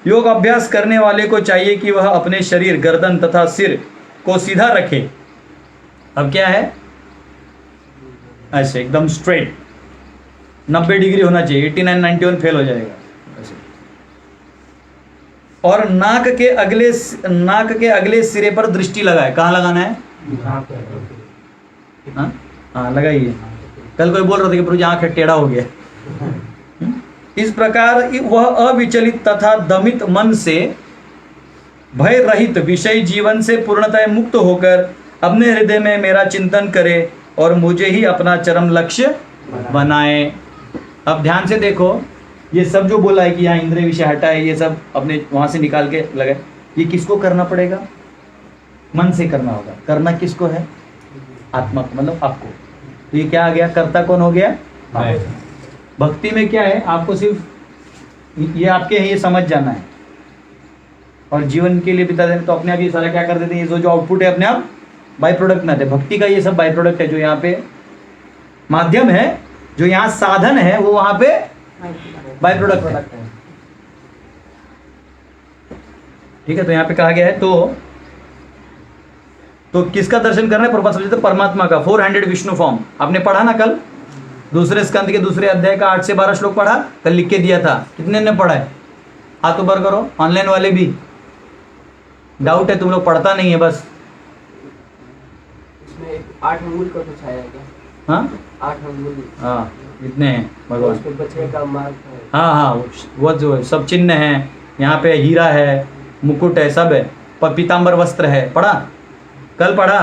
योग अभ्यास करने वाले को चाहिए कि वह अपने शरीर, गर्दन तथा सिर को सीधा रखे। अब क्या है, ऐसे एकदम स्ट्रेट 90 डिग्री होना चाहिए, 89-91 फेल हो जाएगा। और नाक के अगले सिरे पर दृष्टि लगाए। कहाँ लगाना है, हाँ लगाइए। कल कोई बोल रहा था कि प्रभु जी आंख टेढ़ा हो गया। इस प्रकार वह अविचलित तथा दमित मन से भय रहित विषय जीवन से पूर्णतः मुक्त होकर अपने हृदय में मेरा चिंतन करे और मुझे ही अपना चरम लक्ष्य बनाए। अब ध्यान से देखो, ये सब जो बोला है कि यहाँ इंद्रिय विषय हटाए, ये सब अपने वहां से निकाल के लगाए, ये किसको करना पड़ेगा, मन से करना होगा। करना किसको है, आत्मा को, मतलब आपको। तो ये क्या आ गया, कर्ता कौन हो गया, भक्ति में क्या है, आपको सिर्फ ये आपके है, ये समझ जाना है और जीवन के लिए बिता देना। तो अपने आप ये सारा क्या कर देते हैं, ये जो आउटपुट है अपने आप बाई प्रोडक्ट में आते हैं। भक्ति का ये सब बाई प्रोडक्ट है, जो यहाँ पे माध्यम है, जो यहाँ साधन है, वो वहां पे बाई प्रोडक्ट है। ठीक है, तो यहाँ पे कहा गया है तो किसका दर्शन करना है, प्रभुपाद समझते परमात्मा का। 4 हैंडेड विष्णु फॉर्म आपने पढ़ा ना कल, दूसरे स्कंद के दूसरे अध्याय का 8 से 12 श्लोक पढ़ा, कल लिख के दिया था। कितने ने पढ़ा है, हाथ ऊपर करो, ऑनलाइन वाले भी। डाउट है, तुम लोग पढ़ता नहीं है बस। इसमें 8 अंगुल का कुछ आया क्या, हाँ 8 अंगुल, हाँ इतने हैं भगवान। उसके बचने का मार्ग है। हाँ हाँ, वो जो सब चिन्ह हैं, यहाँ पे हीरा है, मुकुट है, सब है, पीताम्बर वस्त्र है। पढ़ा कल पढ़ा,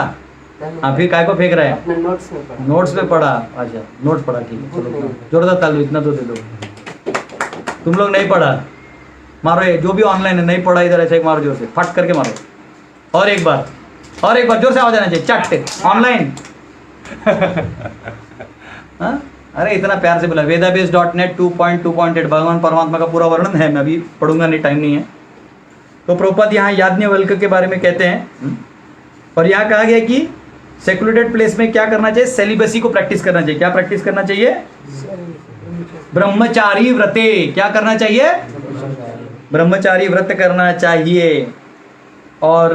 हाँ फिर काय को फेंक रहे हैं, अपने नोट्स में पढ़ा। नोट्स में पढ़ा। अच्छा नोट्स पढ़ा, ठीक है, चलो जोरदार ताली, इतना तो दे दो। तुम लोग नहीं पढ़ा, मारो ये जो भी ऑनलाइन है, नहीं पढ़ा इधर ऐसे एक मारो, जोर से फट करके मारो। और एक बार जोर से आवाज आना चाहिए, चट ऑनलाइन। अरे इतना प्यार से बोला। vedabase.net 2.2.8 भगवान परमात्मा का पूरा वर्णन है, मैं अभी पढ़ूंगा नहीं, टाइम नहीं है। तो प्रभुपाद यहाँ याज्ञवल्क्य के बारे में कहते हैं, और यहाँ कहा गया कि सेक्युलेटेड प्लेस में क्या करना चाहिए, सेलिबसी को प्रैक्टिस करना चाहिए। क्या प्रैक्टिस करना चाहिए, ब्रह्मचारी व्रते। क्या करना चाहिए, ब्रह्मचारी व्रत करना चाहिए। और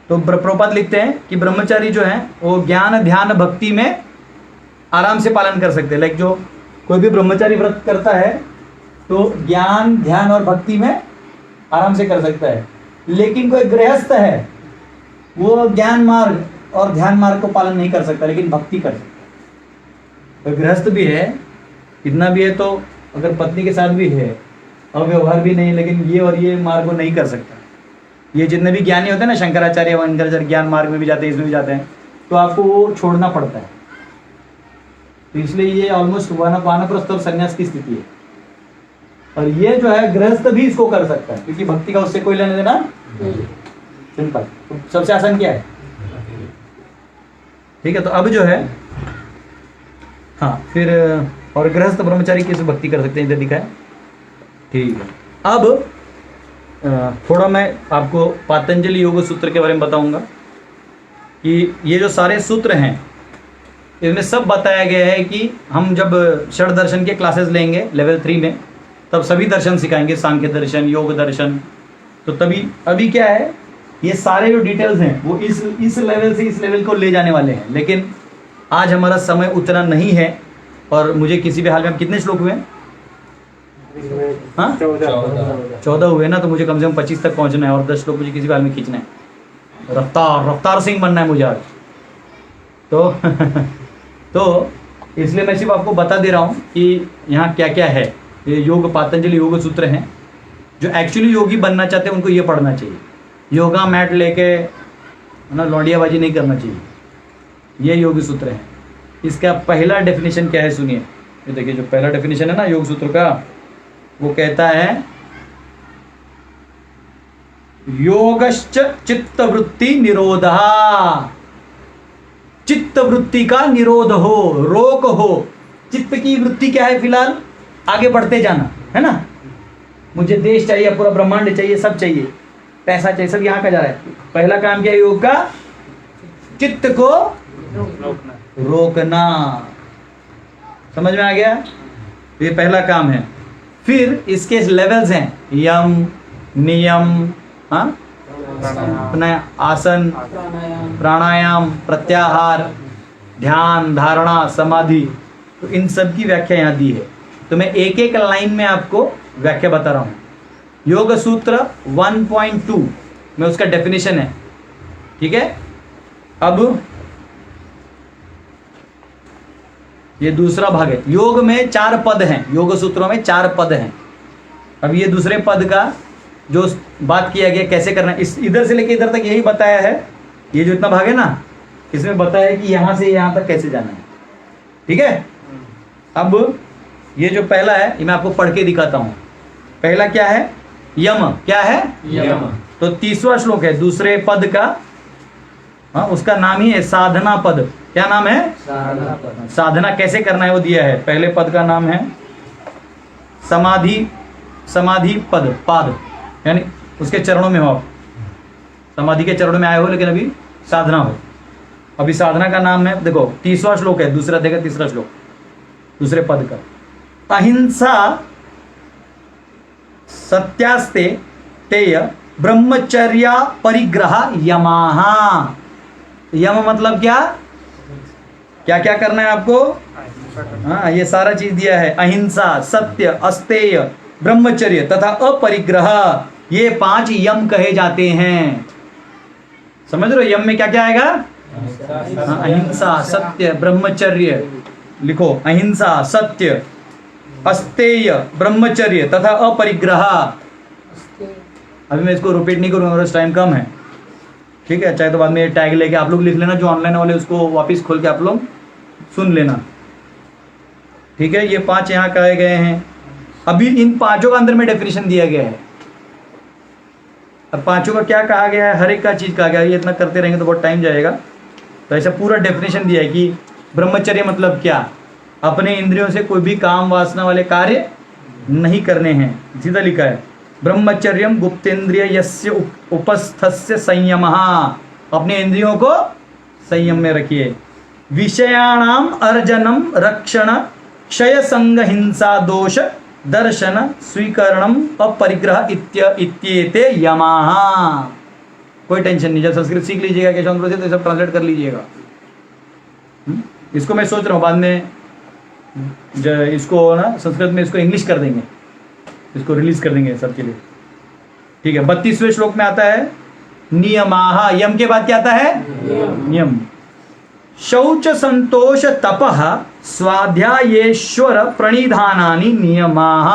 तो प्रभुपाद लिखते हैं कि ब्रह्मचारी जो है वो ज्ञान ध्यान भक्ति में आराम से पालन कर सकते हैं। लाइक जो कोई भी ब्रह्मचारी व्रत करता है तो ज्ञान ध्यान और भक्ति में आराम से कर सकता है। लेकिन कोई गृहस्थ है वो ज्ञान मार्ग और ध्यान मार्ग को पालन नहीं कर सकता, लेकिन भक्ति कर सकता है। कोई गृहस्थ भी है, इतना भी है, तो अगर पत्नी के साथ भी है और व्यवहार भी नहीं, लेकिन ये और ये मार्ग को नहीं कर सकता। ये जितने भी ज्ञानी होते हैं ना, शंकराचार्य वंकराचार्य ज्ञान मार्ग में भी जाते हैं, इसमें भी जाते हैं, तो आपको वो छोड़ना पड़ता है। तो इसलिए ये ऑलमोस्ट वानप्रस्थ और संन्यास की स्थिति है। और ये जो है गृहस्थ भी इसको कर सकता है, क्योंकि भक्ति का उससे कोई लेने देना। सिंपल, तो सबसे आसान क्या है, ठीक है। तो अब जो है, हाँ फिर और गृहस्थ ब्रह्मचारी कैसे भक्ति कर सकते हैं, इधर दिखा है, ठीक है। अब थोड़ा मैं आपको पातंजलि योग सूत्र के बारे में बताऊंगा कि ये जो सारे सूत्र हैं इसमें सब बताया गया है कि हम जब षड दर्शन के क्लासेस लेंगे लेवल 3 में तब सभी दर्शन सिखाएंगे, सांख्य दर्शन, योग दर्शन। तो तभी अभी क्या है, ये सारे जो डिटेल्स हैं वो इस लेवल से इस लेवल को ले जाने वाले हैं। लेकिन आज हमारा समय उतना नहीं है और मुझे किसी भी हाल में, कितने श्लोक हुए हैं? हाँ 14 हुए ना, तो मुझे कम से कम 25 तक पहुंचना है और 10 श्लोक मुझे किसी भी हाल में खींचना है। रफ्तार सिंह बनना है मुझे आज तो तो इसलिए मैं सिर्फ आपको बता दे रहा हूँ कि यहाँ क्या क्या है। ये योग पातंजलि योग सूत्र हैं। जो एक्चुअली योगी बनना चाहते हैं उनको ये पढ़ना चाहिए। योगा मैट लेके ना लौंडियाबाजी नहीं करना चाहिए। ये योग सूत्र है। इसका पहला डेफिनेशन क्या है सुनिए। ये देखिए जो पहला डेफिनेशन है ना योग सूत्र का, वो कहता है योगश्च चित्तवृत्ति निरोधा। चित्तवृत्ति का निरोध हो, रोक हो। चित्त की वृत्ति क्या है? फिलहाल आगे बढ़ते जाना है ना। मुझे देश चाहिए, पूरा ब्रह्मांड चाहिए, सब चाहिए, पैसा चाहिए, सब यहाँ का जा रहा है। पहला काम क्या है योग का? चित्त को रोकना। समझ में आ गया? ये पहला काम है। फिर इसके लेवल्स हैं यम, नियम, हाँ, आसन, प्राणायाम, प्रत्याहार, ध्यान, धारणा, समाधि। तो इन सब की व्याख्या यहाँ दी है। तो मैं एक एक लाइन में आपको व्याख्या बता रहा हूँ। योग सूत्र 1.2 में उसका डेफिनेशन है, ठीक है। अब ये दूसरा भाग है। योग में 4 पद हैं, योग सूत्रों में 4 पद हैं। अब ये दूसरे पद का जो बात किया गया कैसे करना है, इस इधर से लेके इधर तक यही बताया है। ये जो इतना भाग है ना, इसमें बताया है कि यहाँ से यहाँ तक कैसे जाना है, ठीक है। अब ये जो पहला है ये मैं आपको पढ़ के दिखाता हूँ। पहला क्या है? यम। क्या है? यम। तो 30वां श्लोक है दूसरे पद का। हाँ, उसका नाम ही है साधना पद। क्या नाम है? साधना पद। साधना कैसे करना है वो दिया है। पहले पद का नाम है समाधि पद, पाद, यानी उसके चरणों में हो आप। समाधि के चरणों में आए हो लेकिन अभी साधना हो। अभी साधना का नाम है, देखो 30वां श्लोक है, दूसरा देखा, तीसरा श्लोक दूसरे पद का। अहिंसा सत्यास्ते तेय ब्रह्मचर्या परिग्रह यमाहा। यम मतलब क्या क्या क्या करना है आपको? हाँ, ये सारा चीज दिया है। अहिंसा, सत्य, अस्तेय, ब्रह्मचर्य तथा अपरिग्रह, ये 5 यम कहे जाते हैं। समझ रहे हो? यम में क्या क्या आएगा? हाँ, अहिंसा, सत्य, ब्रह्मचर्य। लिखो अहिंसा, सत्य, अस्तेय, ब्रह्मचर्य तथा अपरिग्रह। अभी मैं इसको रिपीट नहीं करूंगा, मेरा टाइम कम है, ठीक है। चाहे तो बाद में टैग लेके आप लोग लिख लेना, जो ऑनलाइन वाले उसको वापस खोल के आप लोग सुन लेना, ठीक है। ये 5 यहाँ कहे गए हैं। अभी इन 5 का अंदर में डेफिनेशन दिया गया है। अब 5 का क्या कहा गया है, हर एक का चीज कहा गया है। ये इतना करते रहेंगे तो बहुत टाइम जाएगा। तो ऐसा पूरा डेफिनेशन दिया है कि ब्रह्मचर्य मतलब क्या? अपने इंद्रियों से कोई भी काम वासना वाले कार्य नहीं करने हैं। सीधा लिखा है ब्रह्मचर्यम गुप्तेन्द्रिय यस्य उपस्थस्य संयमः। अपने इंद्रियों को संयम में रखिए। विषयाणाम अर्जनम रक्षण क्षय संग हिंसा दोष दर्शन स्वीकरणम अपरिग्रह इत्येते यमाः। कोई टेंशन नहीं, जब संस्कृत सीख लीजिएगा केशव से तो सब ट्रांसलेट कर लीजिएगा। इसको मैं सोच रहा हूँ बाद में इसको ना संस्कृत में इसको इंग्लिश कर देंगे, इसको रिलीज कर देंगे सबके लिए, ठीक है। 32वें श्लोक में आता है नियमाः। यम के बाद क्या आता है? नियम। शौच संतोष तपः स्वाध्यायेश्वर प्रणिधानानि नियमाः।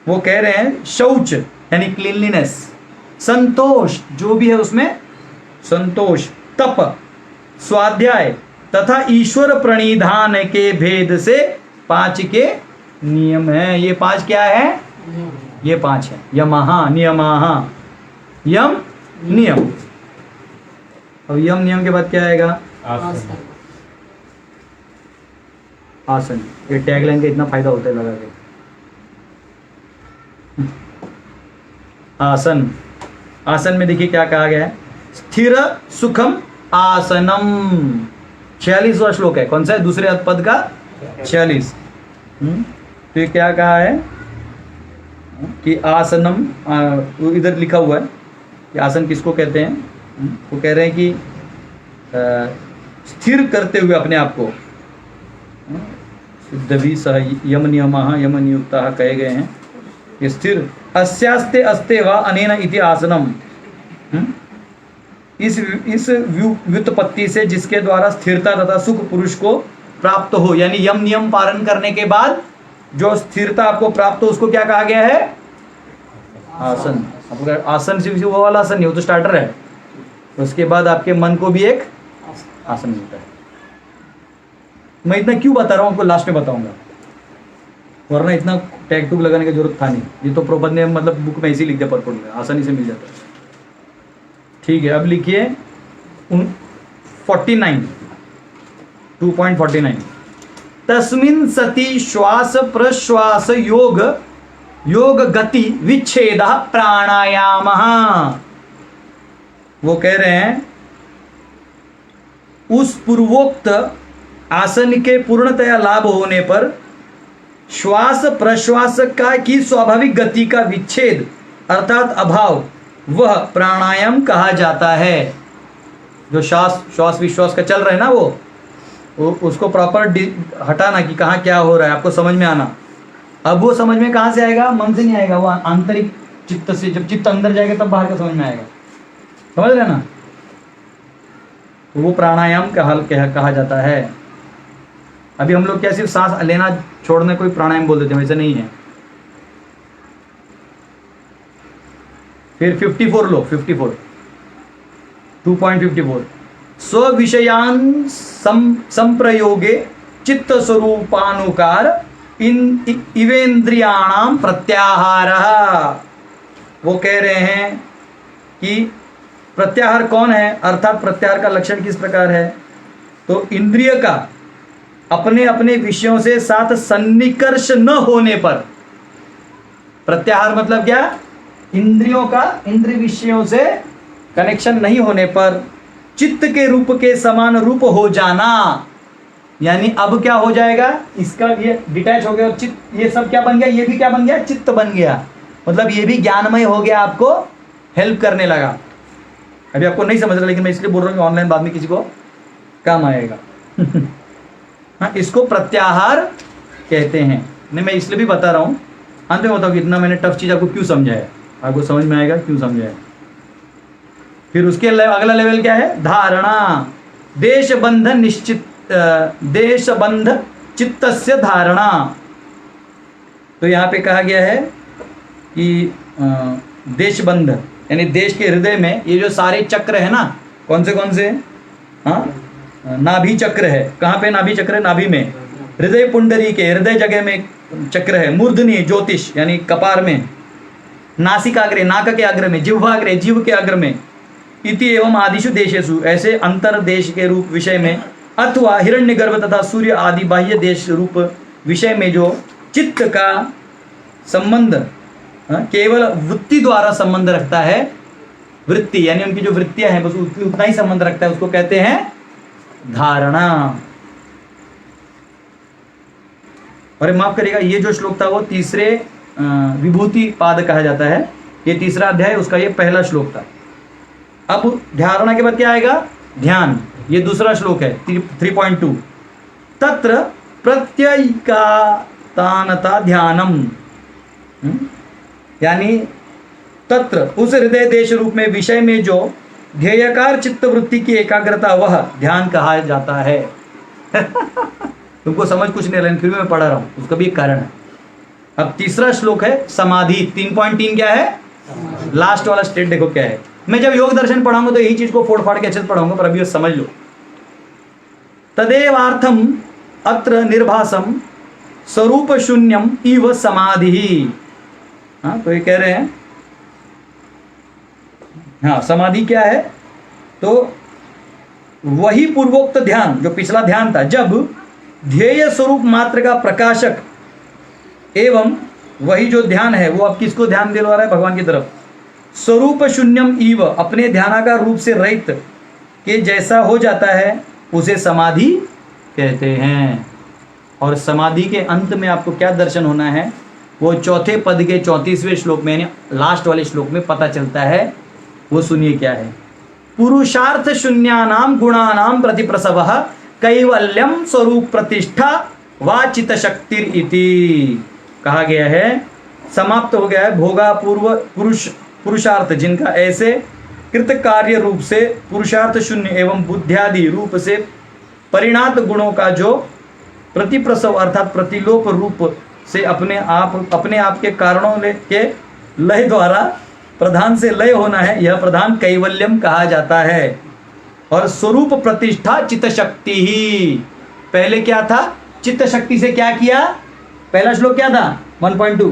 वो कह रहे हैं शौच यानी क्लीनलीनेस, संतोष जो भी है उसमें संतोष, तप, स्वाध्याय तथा ईश्वर प्रणिधान के भेद से 5 के नियम है। ये 5 क्या है? ये 5 है। यमः, नियमाः, यम, नियम। अब यम नियम के बाद क्या आएगा? आसन। ये टैगलाइन का इतना फायदा होता है लगा के। आसन। आसन में देखिए क्या कहा गया है, स्थिर सुखम आसनम। 46वां श्लोक है, कौन सा है, दूसरे पद का 46। तो ये क्या कहा है कि आसनम, वो इधर लिखा हुआ है कि आसन किसको कहते हैं। वो कह रहे हैं कि स्थिर करते हुए अपने आप को, सिद्धि सह यम नियमः यम नियुक्तः कहे गए हैं। ये स्थिर अस्यास्ते अस्ते व अनेन इति आसनम। इस व्युत्पत्ति से जिसके द्वारा स्थिरता तथा सुख पुरुष को प्राप्त हो, यानी यम नियम पालन करने के बाद जो स्थिरता आपको प्राप्त हो उसको क्या कहा गया है, आसन। अब आसन सिर्फ वो वाला आसन नहीं, वो तो स्टार्टर है। उसके बाद आपके मन को भी एक आसन मिलता है। मैं इतना क्यों बता रहा हूँ आपको, लास्ट में बताऊंगा, वरना इतना टैग टूग लगाने की जरूरत था नहीं। ये तो प्रबंध ने मतलब बुक में ऐसे ही लिख दिया, परपुट में आसानी से मिल जाता है। ठीक है, अब लिखिए 49, 2.49। तस्मिन् सति श्वास प्रश्वास योग योग गति विच्छेद प्राणायाम। वो कह रहे हैं उस पूर्वोक्त आसन के पूर्णतया लाभ होने पर श्वास प्रश्वास का की स्वाभाविक गति का विच्छेद अर्थात अभाव, वह प्राणायाम कहा जाता है। जो श्वास विश्वास का चल रहा है ना, वो उसको प्रॉपर हटाना कि कहाँ क्या हो रहा है, आपको समझ में आना। अब वो समझ में कहाँ से आएगा, मन से नहीं आएगा, वो आंतरिक चित्त से। जब चित्त अंदर जाएगा तब बाहर का समझ में आएगा, समझ रहे ना। तो वो प्राणायाम का हल कहा जाता है। अभी हम लोग क्या सिर्फ सांस लेना छोड़ने कोई प्राणायाम बोल देते हैं, वैसे नहीं है। फिर 54 लो, 54, 2.54। स्विषयान संप्रयोगे चित्त स्वरूपानुकार इवेंद्रियाणाम प्रत्याहार। वो कह रहे हैं कि प्रत्याहार कौन है, अर्थात प्रत्याहार का लक्षण किस प्रकार है। तो इंद्रिय का अपने अपने विषयों से साथ सन्निकर्ष न होने पर, प्रत्याहार मतलब क्या, इंद्रियों का इंद्रिय विषयों से कनेक्शन नहीं होने पर चित्त के रूप के समान रूप हो जाना। यानी अब क्या हो जाएगा, इसका ये डिटैच हो गया और चित्त, ये सब क्या बन गया, ये भी क्या बन गया, चित्त बन गया। मतलब ये भी ज्ञानमय हो गया, आपको हेल्प करने लगा। अभी आपको नहीं समझ रहा, लेकिन मैं इसलिए बोल रहा हूँ कि ऑनलाइन बाद में किसी को काम आएगा। हाँ, इसको प्रत्याहार कहते हैं। नहीं, मैं इसलिए भी बता रहा हूँ, अंत में बताओ कि इतना मैंने टफ चीज़ आपको क्यों समझाया, आपको समझ में आएगा क्यों समझाया। फिर उसके अगला लेवल क्या है, धारणा। देशबंध निश्चित, देशबंध चित्तस्य धारणा। तो यहाँ पे कहा गया है कि देशबंध यानी देश के हृदय में ये जो सारे चक्र है ना, कौन से, हाँ, नाभि चक्र है। कहाँ पे नाभि चक्र है, नाभि में। हृदय पुंडरी के हृदय जगह में चक्र है। मूर्धनी ज्योतिष यानी कपार में। नासिकाग्रे नाक के अग्र में। जिह्वाग्रे जीव के अग्र में। इति एवं आदिशु देशेषु ऐसे अंतर देश के रूप विषय में, अथवा हिरण्यगर्भ तथा सूर्य आदि बाह्य देश रूप विषय में जो चित्त का संबंध केवल वृत्ति द्वारा संबंध रखता है, वृत्ति यानी उनकी जो वृत्तियां हैं बस उतना ही संबंध रखता है, उसको कहते हैं धारणा। और माफ करिएगा, ये जो श्लोक था वो तीसरे विभूति पाद कहा जाता है। ये तीसरा अध्याय, उसका ये पहला श्लोक था। अब धारणा के बाद क्या आएगा, ध्यान। ये दूसरा श्लोक है 3.2। तत्र प्रत्ययिकातानता ध्यानम, यानी तत्र उस हृदय देश रूप में विषय में जो ध्येयकार चित्त वृत्ति की एकाग्रता, वह ध्यान कहा जाता है। तुमको समझ कुछ नहीं, लेकिन फिर भी मैं पढ़ा रहा हूं, उसका भी एक कारण है। अब तीसरा श्लोक है समाधि। 3.3 क्या है, लास्ट वाला स्टेट देखो क्या है। मैं जब योग दर्शन पढ़ाऊंगा तो यही चीज को फोड़ फाड़ के अच्छे से पढ़ाऊंगा, पर अभी समझ लो। तदेवार्थम अत्र निर्भासम स्वरूप शून्यम इव समाधि। हाँ, तो ये कह रहे हैं, हाँ, समाधि क्या है, तो वही पूर्वोक्त ध्यान जो पिछला ध्यान था, जब ध्येय स्वरूप मात्र का प्रकाशक एवं वही जो ध्यान है वो अब किसको ध्यान दिलवा रहा है, भगवान की तरफ। स्वरूप शून्यम इव, अपने ध्यानाकार रूप से रहित के जैसा हो जाता है, उसे समाधि कहते हैं। और समाधि के अंत में आपको क्या दर्शन होना है, वो चौथे पद के 34वें श्लोक में, यानी लास्ट वाले श्लोक में पता चलता है। वो सुनिए क्या है। पुरुषार्थ शून्यानाम गुणानाम प्रतिप्रसवः कैवल्यम स्वरूप प्रतिष्ठा वाचित शक्तिर इति। कहा गया है, समाप्त हो गया है भोगा पूर्व पुरुषार्थ, जिनका ऐसे कृत कार्य रूप से पुरुषार्थ शून्य एवं बुद्धियादि रूप से परिणात गुणों का जो प्रतिप्रसव अर्थात प्रतिलोप रूप से अपने आप के कारणों के लय द्वारा प्रधान से लय होना है, यह प्रधान कैवल्यम कहा जाता है। और स्वरूप प्रतिष्ठा चित्त शक्ति ही। पहले क्या था, चित्त शक्ति से क्या किया, पहला श्लोक क्या था 1.2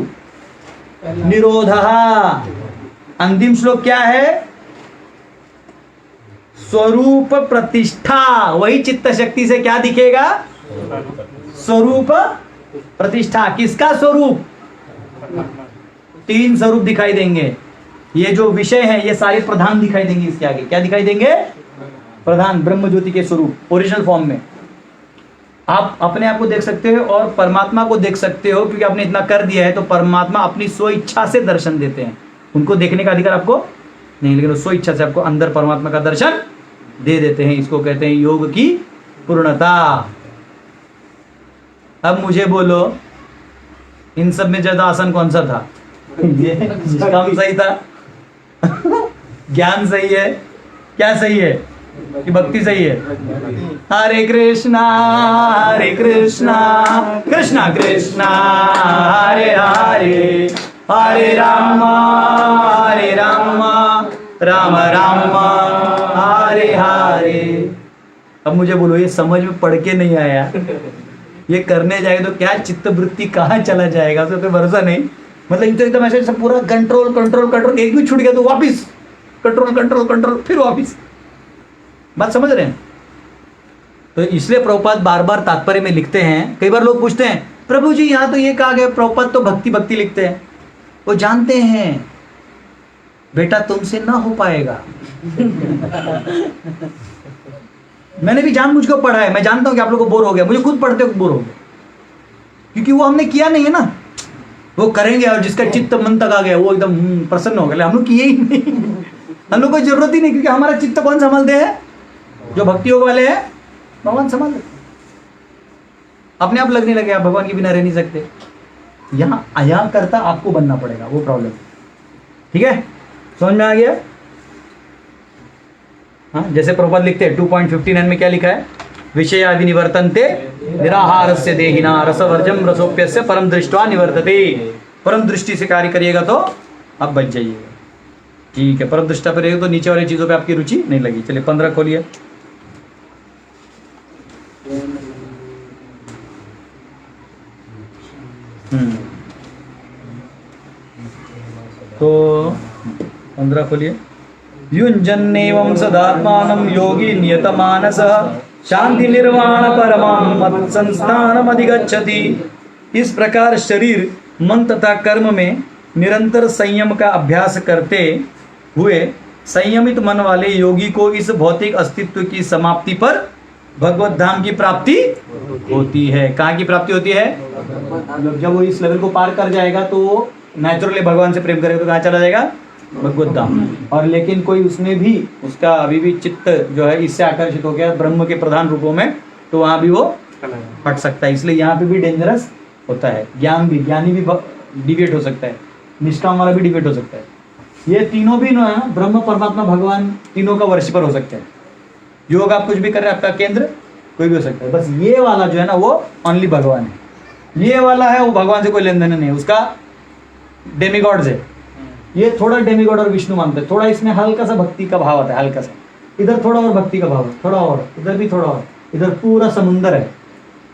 निरोधः। अंतिम श्लोक क्या है, स्वरूप प्रतिष्ठा। वही चित्त शक्ति से क्या दिखेगा, स्वरूप प्रतिष्ठा। किसका स्वरूप, 3 स्वरूप दिखाई देंगे। ये जो विषय है ये सारे प्रधान दिखाई देंगे। इसके आगे क्या दिखाई देंगे, प्रधान, ब्रह्म ज्योति के स्वरूप ओरिजिनल फॉर्म में। आप अपने आप को देख सकते हो और परमात्मा को देख सकते हो, क्योंकि आपने इतना कर दिया है तो परमात्मा अपनी स्व इच्छा से दर्शन देते हैं। उनको देखने का अधिकार आपको नहीं, लेकिन स्व इच्छा से आपको अंदर परमात्मा का दर्शन दे देते हैं। इसको कहते हैं योग की पूर्णता। अब मुझे बोलो, इन सब में ज्यादा आसन कौन सा था, ये काम सही था ज्ञान सही है, क्या सही है कि भक्ति सही है। हरे कृष्णा कृष्णा कृष्णा हरे हरे, हरे राम राम राम हरे हरे। अब मुझे बोलो, ये समझ में पढ़ के नहीं आया, ये करने जाएगा तो क्या चित्त वृत्ति कहाँ चला जाएगा, उसका कोई भरोसा नहीं। मतलब एकदम ऐसे पूरा कंट्रोल कंट्रोल कंट्रोल, एक भी छूट गया तो वापिस कंट्रोल कंट्रोल कंट्रोल, फिर वापिस। बात समझ रहे हैं। तो इसलिए प्रभुपाद बार बार तात्पर्य में लिखते हैं। कई बार लोग पूछते हैं, प्रभु जी यहाँ तो ये कहा गया, प्रभुपाद तो भक्ति भक्ति लिखते हैं। वो जानते हैं बेटा तुमसे ना हो पाएगा मैंने भी जानबूझ कर पढ़ा है, मैं जानता हूं कि आप लोगों को बोर हो गया, मुझे खुद पढ़ते बोर हो गया, क्योंकि वो हमने किया नहीं है ना। वो करेंगे और जिसका चित्त मन तक आ गया वो एकदम प्रसन्न हो गया। हम लोग किए ही नहीं हम लोग को जरूरत ही नहीं, क्योंकि हमारा चित्त कौन संभालते हैं, जो भक्ति योग वाले हैं भगवान संभाल लेते। अपने आप लगने लगे, आप भगवान के बिना रह नहीं सकते। यहाँ करता आपको बनना पड़ेगा, वो प्रॉब्लम। ठीक है, समझ में आ गया। हाँ, जैसे प्रभुपाद लिखते हैं 2.59 में क्या लिखा है, विषया विनिवर्तन्ते निराहारस्य देहिना रसवर्जम रसोप्यस्य परम दृष्ट्वा निवर्तते। परम दृष्टि से कार्य करिएगा तो आप बच जाइएगा। ठीक है, परम दृष्टा पर रहेगा तो नीचे वाली चीजों पे आपकी रुचि नहीं लगी। चलिए 15 खोलिए। तो 15 खोलिए। युञ्जन्नेवं सदात्मानं योगी नियतमानसः शांति निर्वाण परमां मत्संस्थानम् अधिगच्छति। इस प्रकार शरीर, मन तथा कर्म में निरंतर संयम का अभ्यास करते हुए संयमित मन वाले योगी को इस भौतिक अस्तित्व की समाप्ति पर भगवत धाम की प्राप्ति होती है। कहाँ की प्राप्ति होती है, जब वो इस लेवल को पार कर जाएगा तो नेचुरली भगवान से प्रेम करेगा तो कहाँ चला जाएगा, भगवत धाम। और लेकिन कोई उसमें भी उसका अभी भी चित्त जो है इससे आकर्षित हो गया ब्रह्म के प्रधान रूपों में, तो वहां भी वो हट सकता है। इसलिए यहाँ पे भी डेंजरस होता है। ज्ञानी भी डिवेट हो सकता है, निष्काम वाला भी डिवेट हो सकता है। ये तीनों भी ना ब्रह्म परमात्मा भगवान तीनों का वर्षिपर हो सकते हैं। योग आप कुछ भी कर रहे हैं, आपका केंद्र कोई भी हो सकता है। बस ये वाला जो है ना वो ओनली भगवान है। ये वाला है वो भगवान से कोई लेन देन नहीं है, उसका डेमिगॉड से। ये थोड़ा डेमिगॉड और विष्णु मानते हैं, थोड़ा इसमें हल्का सा भक्ति का भाव आता है, हल्का सा। इधर थोड़ा और भक्ति का भाव है, थोड़ा और, इधर भी थोड़ा और, इधर पूरा समुंदर है।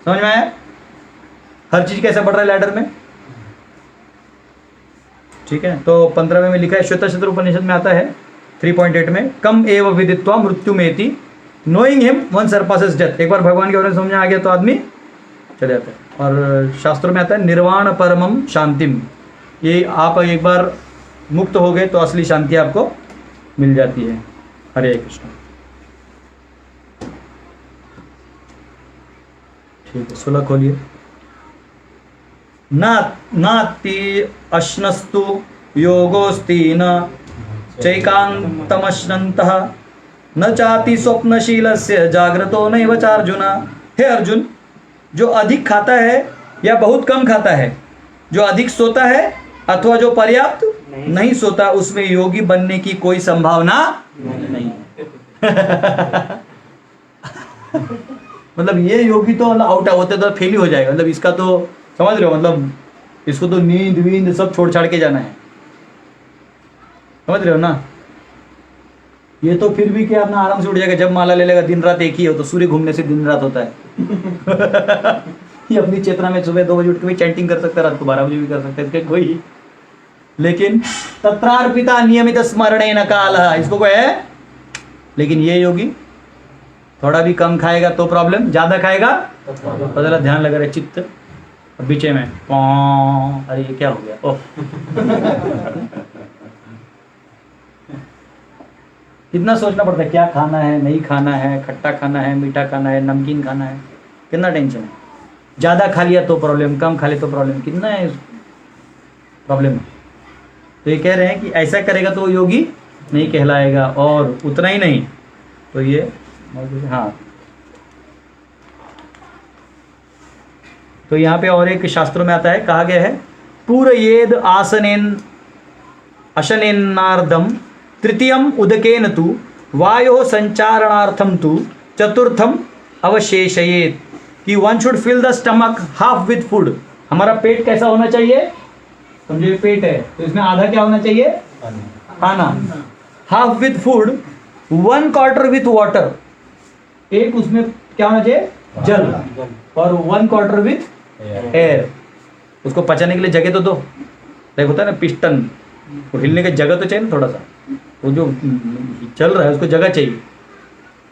समझ में आया, हर चीज कैसे बढ़ रहा है लैडर में। ठीक है, तो 15वें में लिखा है, श्वेतशत्र उपनिषद में आता है 3.8 में, कम एव विदित्वा मृत्युमेति knowing him one surpasses death. एक बार भगवान के बारे में समझ में आ गया तो आदमी चले जाता है। और शास्त्रों में आता है निर्वाण परमम शांतिम। ये आप एक बार मुक्त हो गए तो असली शांति आपको मिल जाती है। हरे कृष्ण। ठीक है, 16 खोलिए। नाति अश्नस्तु योगोस्ति न चैकांतमश्नन्तः न चाति स्वप्नशीलस्य जाग्रतो नैव चार्जुन। हे अर्जुन, जो अधिक खाता है या बहुत कम खाता है, जो अधिक सोता है अथवा जो पर्याप्त नहीं सोता, उसमें योगी बनने की कोई संभावना नहीं। मतलब ये योगी तो मतलब आउट होते तो फेल ही हो जाएगा। मतलब इसका तो समझ रहे हो, मतलब इसको तो नींद वींद सब छोड़ छाड़ के जाना है, समझ रहे हो ना। ये तो फिर भी क्या अपना आराम से उठ जाएगा, जब माला ले लेगा। दिन रात एक ही हो तो सूर्य घूमने से दिन रात होता है। ये अपनी चेतना में सुबह 2 बजे उठ के भी चैंटिंग कर सकता है, रात को 12 बजे भी कर सकता है, इसके कोई। लेकिन तत्रार्पिता नियमित स्मरणे न काल, इसको कोई है। लेकिन ये योगी थोड़ा भी कम खाएगा तो प्रॉब्लम, ज्यादा खाएगा तो जरा ध्यान लगा रहे चित्त बीचे में। अरे ये क्या हो गया, ओह। कितना सोचना पड़ता है, क्या खाना है, नहीं खाना है, खट्टा खाना है, मीठा खाना है, नमकीन खाना है, कितना टेंशन है। ज़्यादा खा लिया तो प्रॉब्लम, कम खा ले तो प्रॉब्लम, कितना है प्रॉब्लम। तो ये कह रहे हैं कि ऐसा करेगा तो योगी नहीं कहलाएगा। और उतना ही नहीं तो ये, हाँ, तो यहाँ पे और एक शास्त्रों में आता है, कहा गया है पूरयेद आसनेन अशनेन्नार्धम तृतीयम उदकेन तु वायो संचारणार्थम तु चतुर्थम अवशेषयेत, कि one should fill the stomach half with food. हमारा पेट कैसा होना चाहिए, समझो ये पेट है तो इसमें आधा क्या होना चाहिए, खाना। Half with food, 1/4 with water, एक उसमें क्या होना चाहिए, जल, और 1/4 विथ एयर। उसको पचाने के लिए जगह तो दो, लाइक होता है ना पिस्टन, वो हिलने की जगह तो चाहिए ना थोड़ा सा, वो जो चल रहा है उसको जगह चाहिए।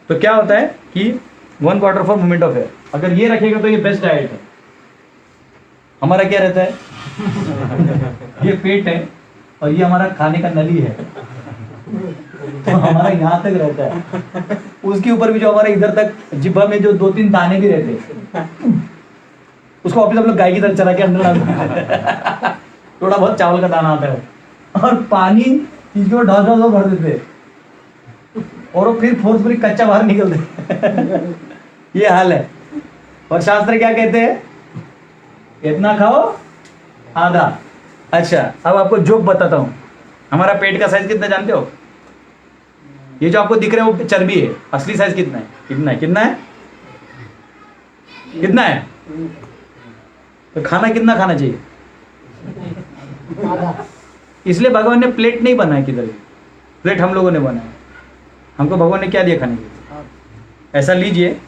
तो क्या होता है कि 1/4 फॉर मूवमेंट ऑफ एयर। अगर ये रखेगा तो ये बेस्ट डाइट है। हमारा क्या रहता है, ये पेट है और ये हमारा खाने का नली है, तो हमारा यहाँ तक रहता है। उसके ऊपर भी जो हमारे इधर तक जिब्बा में जो 2-3 दाने भी रहते हैं, उसको वापिस हम लोग गाय की तरह चला के अंदर डालते। थोड़ा बहुत चावल का दाना आता है और पानी इसको ढाल भर देते और वो फिर फोर्सफुली कच्चा बाहर निकलते। ये हाल है। और शास्त्र क्या कहते हैं, इतना खाओ आधा। अच्छा, अब आपको जोक बताता हूँ। हमारा पेट का साइज कितना जानते हो, ये जो आपको दिख रहा है वो चर्बी है, असली साइज कितना है, कितना है, कितना है, कितना है। तो खाना कितना खाना चाहिए, इसलिए भगवान ने प्लेट नहीं बनाया किधर, प्लेट हम लोगों ने बनाया। हमको भगवान ने क्या दिया खाने के लिए, ऐसा लीजिए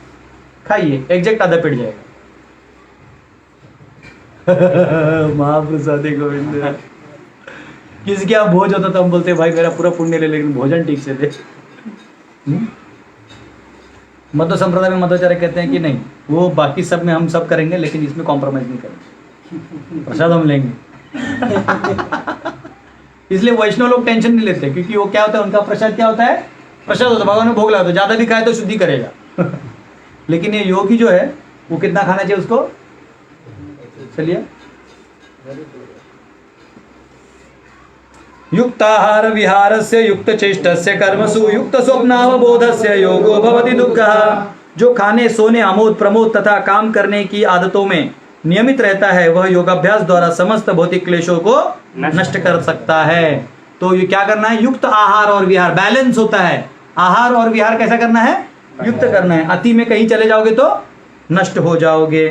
खाइए, एग्जैक्ट आधा पेट जाएगा। महाप्रसाद गोविंद। किसके यहाँ भोज होता तो हम बोलते भाई मेरा पूरा पुण्य ले, लेकिन भोजन ठीक से दे। मध्व संप्रदाय में मध्वाचार्य कहते हैं कि नहीं, वो बाकी सब में हम सब करेंगे लेकिन इसमें कॉम्प्रोमाइज नहीं करेंगे, प्रसाद हम लेंगे। इसलिए वैष्णव लोग टेंशन नहीं लेते, क्योंकि वो क्या होता है, उनका प्रसाद क्या होता है, प्रसाद होता है, भगवान ने भोग लगा तो ज्यादा भी खाए तो शुद्धि करेगा। लेकिन ये योगी जो है वो कितना खाना चाहिए उसको, चलिए। युक्ताहार विहारस्य युक्त चेष्टस्य कर्मसु युक्त स्वप्नावबोधस्य योगो भवति दुःखः। जो खाने सोने आमोद प्रमोद तथा काम करने की आदतों में नियमित रहता है वह योगाभ्यास द्वारा समस्त भौतिक क्लेशों को नष्ट कर सकता है। तो ये क्या करना है, युक्त आहार और विहार, बैलेंस होता है। आहार और विहार कैसा करना है, युक्त करना है। अति में कहीं चले जाओगे तो नष्ट हो जाओगे।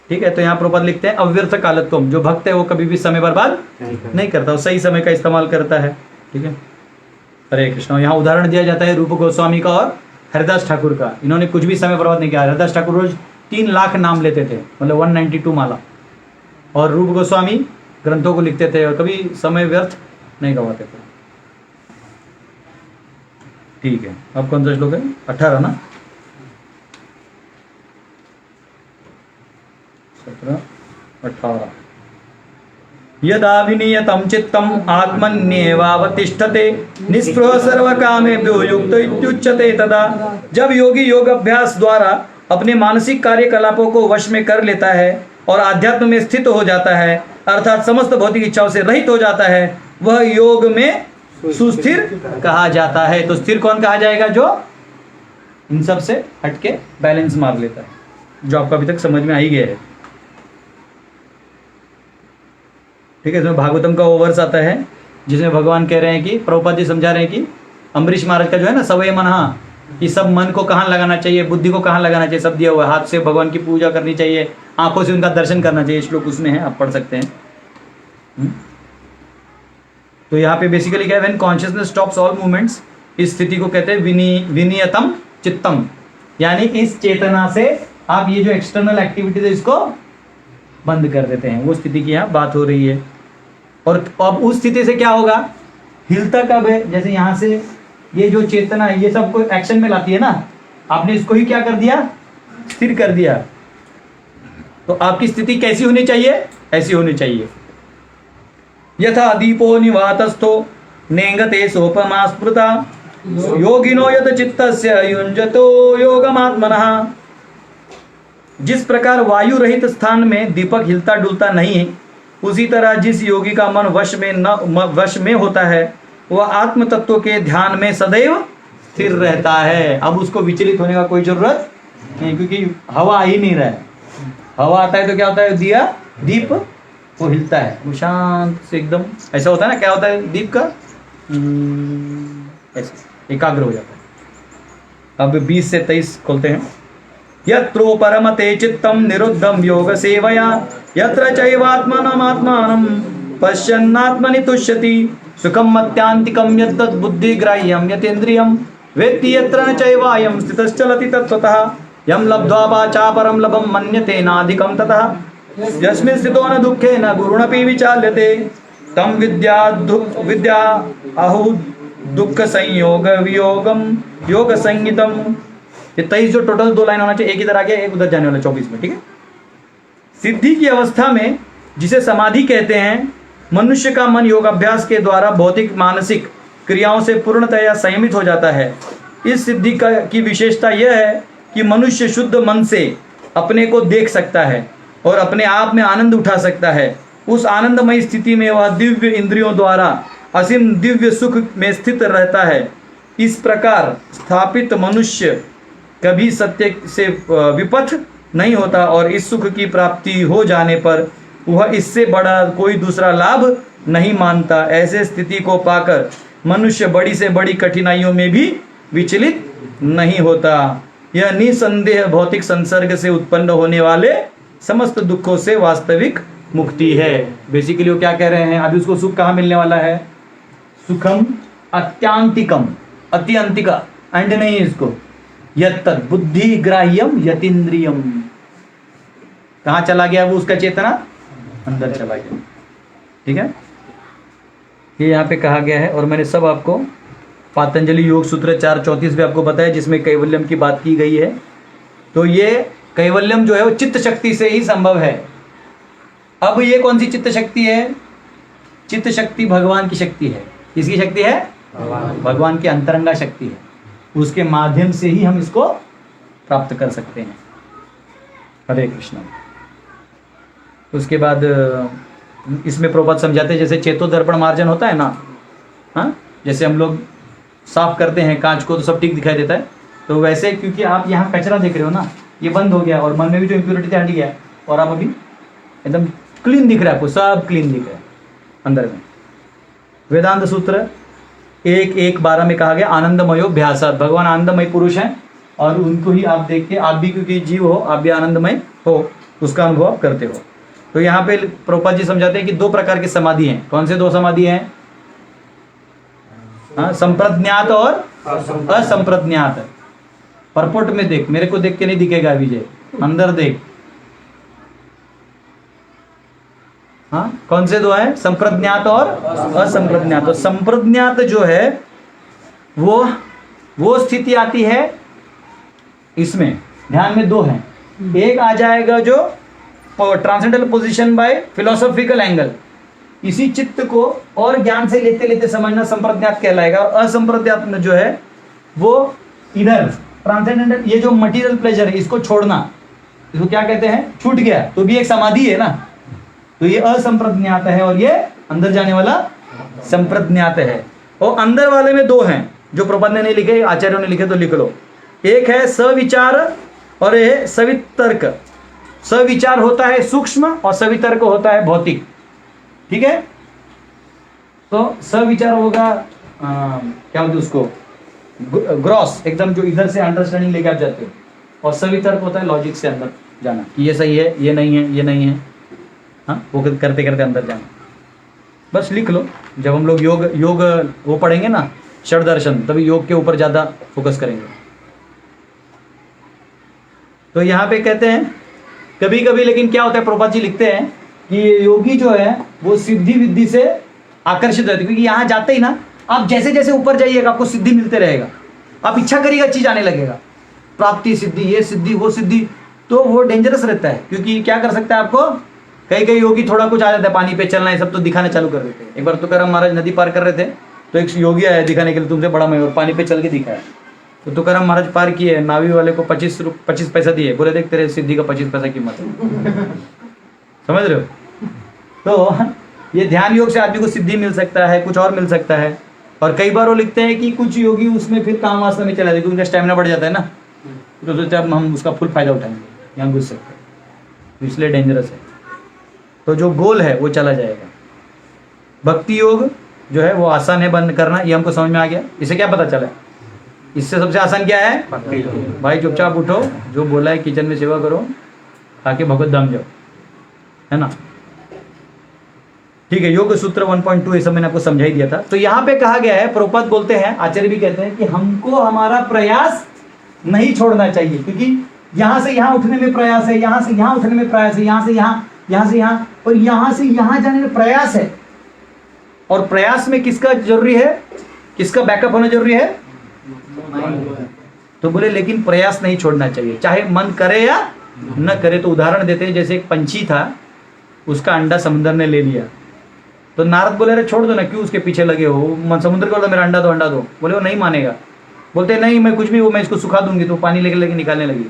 ठीक है, तो यहाँ प्रभुपाद लिखते हैं अव्यर्थ कालत्वम, जो भक्त है वो कभी भी समय बर्बाद नहीं करता, वो सही समय का इस्तेमाल करता है। ठीक है, हरे कृष्ण। यहाँ उदाहरण दिया जाता है रूप गोस्वामी का और हरिदास ठाकुर का। इन्होंने कुछ भी समय बर्बाद नहीं किया। हरिदास ठाकुर रोज 3 लाख नाम लेते थे, मतलब 192 माला, और रूप गोस्वामी ग्रंथों को लिखते थे और कभी समय व्यर्थ नहीं गवाते थे। ठीक है, अब कौन सा श्लोक है, 18 ना, 17, 18। यदा विनियतं चित्तम आत्मन्येवावतिष्ठते निस्पृह सर्वकामेभ्यो युक्त इत्युच्यते तदा। जब योगी योग अभ्यास द्वारा अपने मानसिक कार्यकलापों को वश में कर लेता है और आध्यात्म में स्थित हो जाता है, अर्थात समस्त भौतिक इच्छाओं से रहित हो जाता है, वह योग में सुस्थिर कहा जाता है। तो स्थिर कौन कहा जाएगा? जो इन सब से हटके बैलेंस मार लेता है, जो आपको अभी तक समझ में आ ही गया है। ठीक है, इसमें भागवतम का वो वर्ष आता है जिसमें भगवान कह रहे हैं कि प्रभुपाद जी समझा रहे हैं कि अम्बरीश महाराज का जो है ना सवय मन, हाँ, कि सब मन को कहाँ लगाना चाहिए, बुद्धि को कहाँ लगाना चाहिए, सब दिया हुआ है। हाथ से भगवान की पूजा करनी चाहिए, आंखों से उनका दर्शन करना चाहिए, श्लोक उसमें है, आप पढ़ सकते हैं। तो यहाँ पे बेसिकली क्या है, when consciousness stops all movements, इस स्थिति को कहते हैं विनियतम चित्तम, यानी इस चेतना से आप ये जो एक्सटर्नल एक्टिविटीज है इसको बंद कर देते हैं। वो स्थिति की यहाँ बात हो रही है। और अब उस स्थिति से क्या होगा, हिलता कब है, जैसे यहाँ से ये जो चेतना है ये सब को एक्शन में लाती है ना, आपने इसको ही क्या कर दिया, स्थिर कर दिया। तो आपकी स्थिति कैसी होनी चाहिए, ऐसी होनी चाहिए। यथा दीपो निवातस्थो नेंगते सोपमा स्मृता योगिनो यत चित्तस्य युञ्जतो योगमात्मनः। जिस प्रकार वायु रहित स्थान में दीपक हिलता डुलता नहीं है, उसी तरह जिस योगी का मन वश में होता है, वह आत्म तत्व के ध्यान में सदैव स्थिर रहता है। अब उसको विचलित होने का कोई जरूरत नहीं, क्योंकि हवा आ ही नहीं रहा है। हवा आता है तो क्या होता है, दिया दीप वो हिलता है, वो शांत से एकदम ऐसा होता है ना, क्या होता है दीप का, ऐसे एकाग्र हो जाता है। अब 20 से 23 खोलते हैं। यत्रो परमते चित्तम निरुद्धम योग सेवया यत्र चैवात्मनमात्मानं पश्यन्नात्मनि तुष्यति सुखम मत्यांतिकम यद्दत् बुद्धिग्राह्यं यतेन्द्रियं वेत्ति यत्र न चैवायं स्थितश्चलति तत्त्वतः यं लब्ध्वा वाचा परं लभं मन्यते नाधिकं ततः यस्मिन् स्थितो न दुःखे न गुरुणपि विचाल्यते तं विद्या आहु दुःख संयोग वियोगम योग संहितम। ये 23 जो टोटल 2 लाइन होना चाहिए, एक इधर आ गया एक उधर जाने वाला 24 में, ठीक है। सिद्धि की अवस्था में जिसे समाधि कहते हैं, मनुष्य का मन योग अभ्यास के द्वारा भौतिक मानसिक क्रियाओं से पूर्णतया संयमित हो जाता है। इस सिद्धि की विशेषता यह है कि मनुष्य शुद्ध मन से अपने को देख सकता है और अपने आप में आनंद उठा सकता है। उस आनंदमय स्थिति में वह दिव्य इंद्रियों द्वारा असीम दिव्य सुख में स्थित रहता है। इस प्रकार स्थापित मनुष्य कभी सत्य से विपथ नहीं होता और इस सुख की प्राप्ति हो जाने पर वह इससे बड़ा कोई दूसरा लाभ नहीं मानता। ऐसे स्थिति को पाकर मनुष्य बड़ी से बड़ी कठिनाइयों में भी विचलित नहीं होता। यह निसंदेह भौतिक संसर्ग से उत्पन्न होने वाले समस्त दुखों से वास्तविक मुक्ति है। बेसिकली वो क्या कह रहे हैं, अभी उसको सुख कहाँ मिलने वाला है, सुखम अत्यांतिकम, अत्यंतिका एंड नहीं है इसको, यत्तत् बुद्धि ग्राह्यम यतीन्द्रियम। कहाँ चला गया वो उसका चेतना, अंदर चला गया, ठीक है। ये यहाँ पे कहा गया है और मैंने सब आपको पातंजलि योग सूत्र 4:34 पे आपको बताया, जिसमें कैवल्यम की बात की गई है। तो ये कैवल्यम जो है वो चित्त शक्ति से ही संभव है। अब ये कौन सी चित्त शक्ति है, चित्त शक्ति भगवान की शक्ति है। किसकी शक्ति है, भगवान की अंतरंगा शक्ति है। उसके माध्यम से ही हम इसको प्राप्त कर सकते हैं। हरे कृष्ण। उसके बाद इसमें प्रभुपाद समझाते हैं, जैसे चेतो दर्पण मार्जन होता है ना, हाँ, जैसे हम लोग साफ करते हैं कांच को तो सब ठीक दिखाई देता है, तो वैसे क्योंकि आप यहाँ कचरा देख रहे हो ना, ये बंद हो गया और मन में भी जो इम्प्योरिटी थी हट गया और आप अभी एकदम क्लीन दिख रहा है, आपको सब क्लीन दिख रहा है अंदर में। वेदांत सूत्र 1:1:12 में कहा गया आनंदमयोभ्यासात्, भगवान आनंदमय पुरुष हैं और उनको ही आप देख के आप भी क्योंकि जीव हो, आप भी आनंदमय हो, उसका अनुभव आप करते हो। तो यहाँ पे प्रभुपाद जी समझाते हैं कि 2 प्रकार की समाधि हैं। कौन से 2 समाधि हैं, हाँ, संप्रज्ञात और असंप्रज्ञात। परपोट में देख, मेरे को देख के नहीं दिखेगा विजय, अंदर देख, हाँ, कौन से 2 है, संप्रज्ञात और असंप्रज्ञात। तो संप्रज्ञात जो है वो स्थिति आती है इसमें, ध्यान में 2 हैं। एक आ जाएगा जो transcendental position by philosophical angle, इसी चित्त को और ज्ञान से लेते लेते समझना संप्रज्ञात कहलाएगा। और असंप्रज्ञात में जो है वो इधर ट्रांसेंडेंटल, ये जो मटेरियल प्लेजर है इसको छोड़ना, इसको क्या कहते हैं, छूट गया, तो भी एक समाधि है ना। तो ये असंप्रज्ञात है और ये अंदर जाने वाला संप्रज्ञात है। और अंदर वाले में दो हैं जो प्रबंध ने नहीं लिखे, आचार्यों ने लिखे तो लिख लो। एक है सविचार और एक है सवितर्क। सविचार होता है सूक्ष्म और सवितर्क होता है भौतिक। ठीक है, तो सविचार होगा क्या बोलते उसको, ग्रॉस एकदम, जो इधर से अंडरस्टैंडिंग लेके आप जाते हो। और सवितर्क होता है लॉजिक से अंदर जाना कि ये सही है, ये नहीं है, ये नहीं है, हाँ, वो करते करते अंदर जाना। बस लिख लो, जब हम लोग योग वो पढ़ेंगे ना, षड दर्शन, तभी योग के ऊपर ज़्यादा फोकस करेंगे। तो यहाँ पे कहते हैं कभी कभी, लेकिन क्या होता है, प्रभुपाद जी लिखते हैं कि योगी जो है वो सिद्धि विद्धि से आकर्षित रहते, क्योंकि यहाँ जाते ही ना आप जैसे जैसे ऊपर जाइएगा आपको सिद्धि मिलते रहेगा। आप इच्छा करिएगा चीज आने लगेगा, प्राप्ति सिद्धि, ये सिद्धि, वो सिद्धि, तो वो डेंजरस रहता है। क्योंकि क्या कर सकता है आपको, कई कई योगी थोड़ा कुछ आ जाता है, पानी पे चलना, ये सब तो दिखाना चालू कर देते हैं। एक बार तुकाराम महाराज नदी पार कर रहे थे, तो एक योगी आया दिखाने के लिए तुमसे बड़ा मयूर, पानी पे चल के दिखाया। तो तुकाराम महाराज पार किए, नावी वाले को 25 पैसा दिए, बोले देख तेरे सिद्धि का 25 पैसा कीमत है। समझ रहे हो? तो ये ध्यान योग से आदमी को सिद्धि मिल सकता है, कुछ और मिल सकता है। और कई बार वो लिखते हैं कि कुछ योगी उसमें फिर काम वास्ता में चला जाते, उनका स्टेमिना बढ़ जाता है ना, तो सोचते हैं हम उसका फुल फायदा उठाएंगे, यहाँ घुस सकते हैं, तो इसलिए डेंजरस है। तो जो गोल है वो चला जाएगा। भक्ति योग जो है वो आसान है बंद करना, ये हमको समझ में आ गया। इसे क्या पता चला, इससे सबसे आसान क्या है, भाई चुपचाप उठो, जो बोला है किचन में सेवा करो, खाके भगवत धाम जाओ, है ना। ठीक है, योग सूत्र 1.2 ये सब मैंने आपको समझा ही दिया था। तो यहाँ पे कहा गया है, प्रभुपाद बोलते हैं, आचार्य भी कहते हैं कि हमको हमारा प्रयास नहीं छोड़ना चाहिए, क्योंकि यहाँ से यहाँ उठने में प्रयास है, यहाँ से यहाँ उठने में प्रयास है, यहाँ से यहाँ, यहाँ से यहाँ, और यहाँ से यहाँ जाने में प्रयास है। और प्रयास में किसका जरूरी है, किसका बैकअप होना जरूरी है, तो बोले लेकिन प्रयास नहीं छोड़ना चाहिए, चाहे मन करे या न करे। तो उदाहरण देते हैं, जैसे एक पंछी था, उसका अंडा समुद्र ने ले लिया, तो नारद बोले अरे छोड़ दो ना, क्यों उसके पीछे लगे हो, समुद्र को बोला मेरा अंडा दो, अंडा दो। बोले वो नहीं मानेगा, बोलते नहीं मैं कुछ भी, वो मैं इसको सुखा दूंगी। तो पानी लेके निकालने लगी।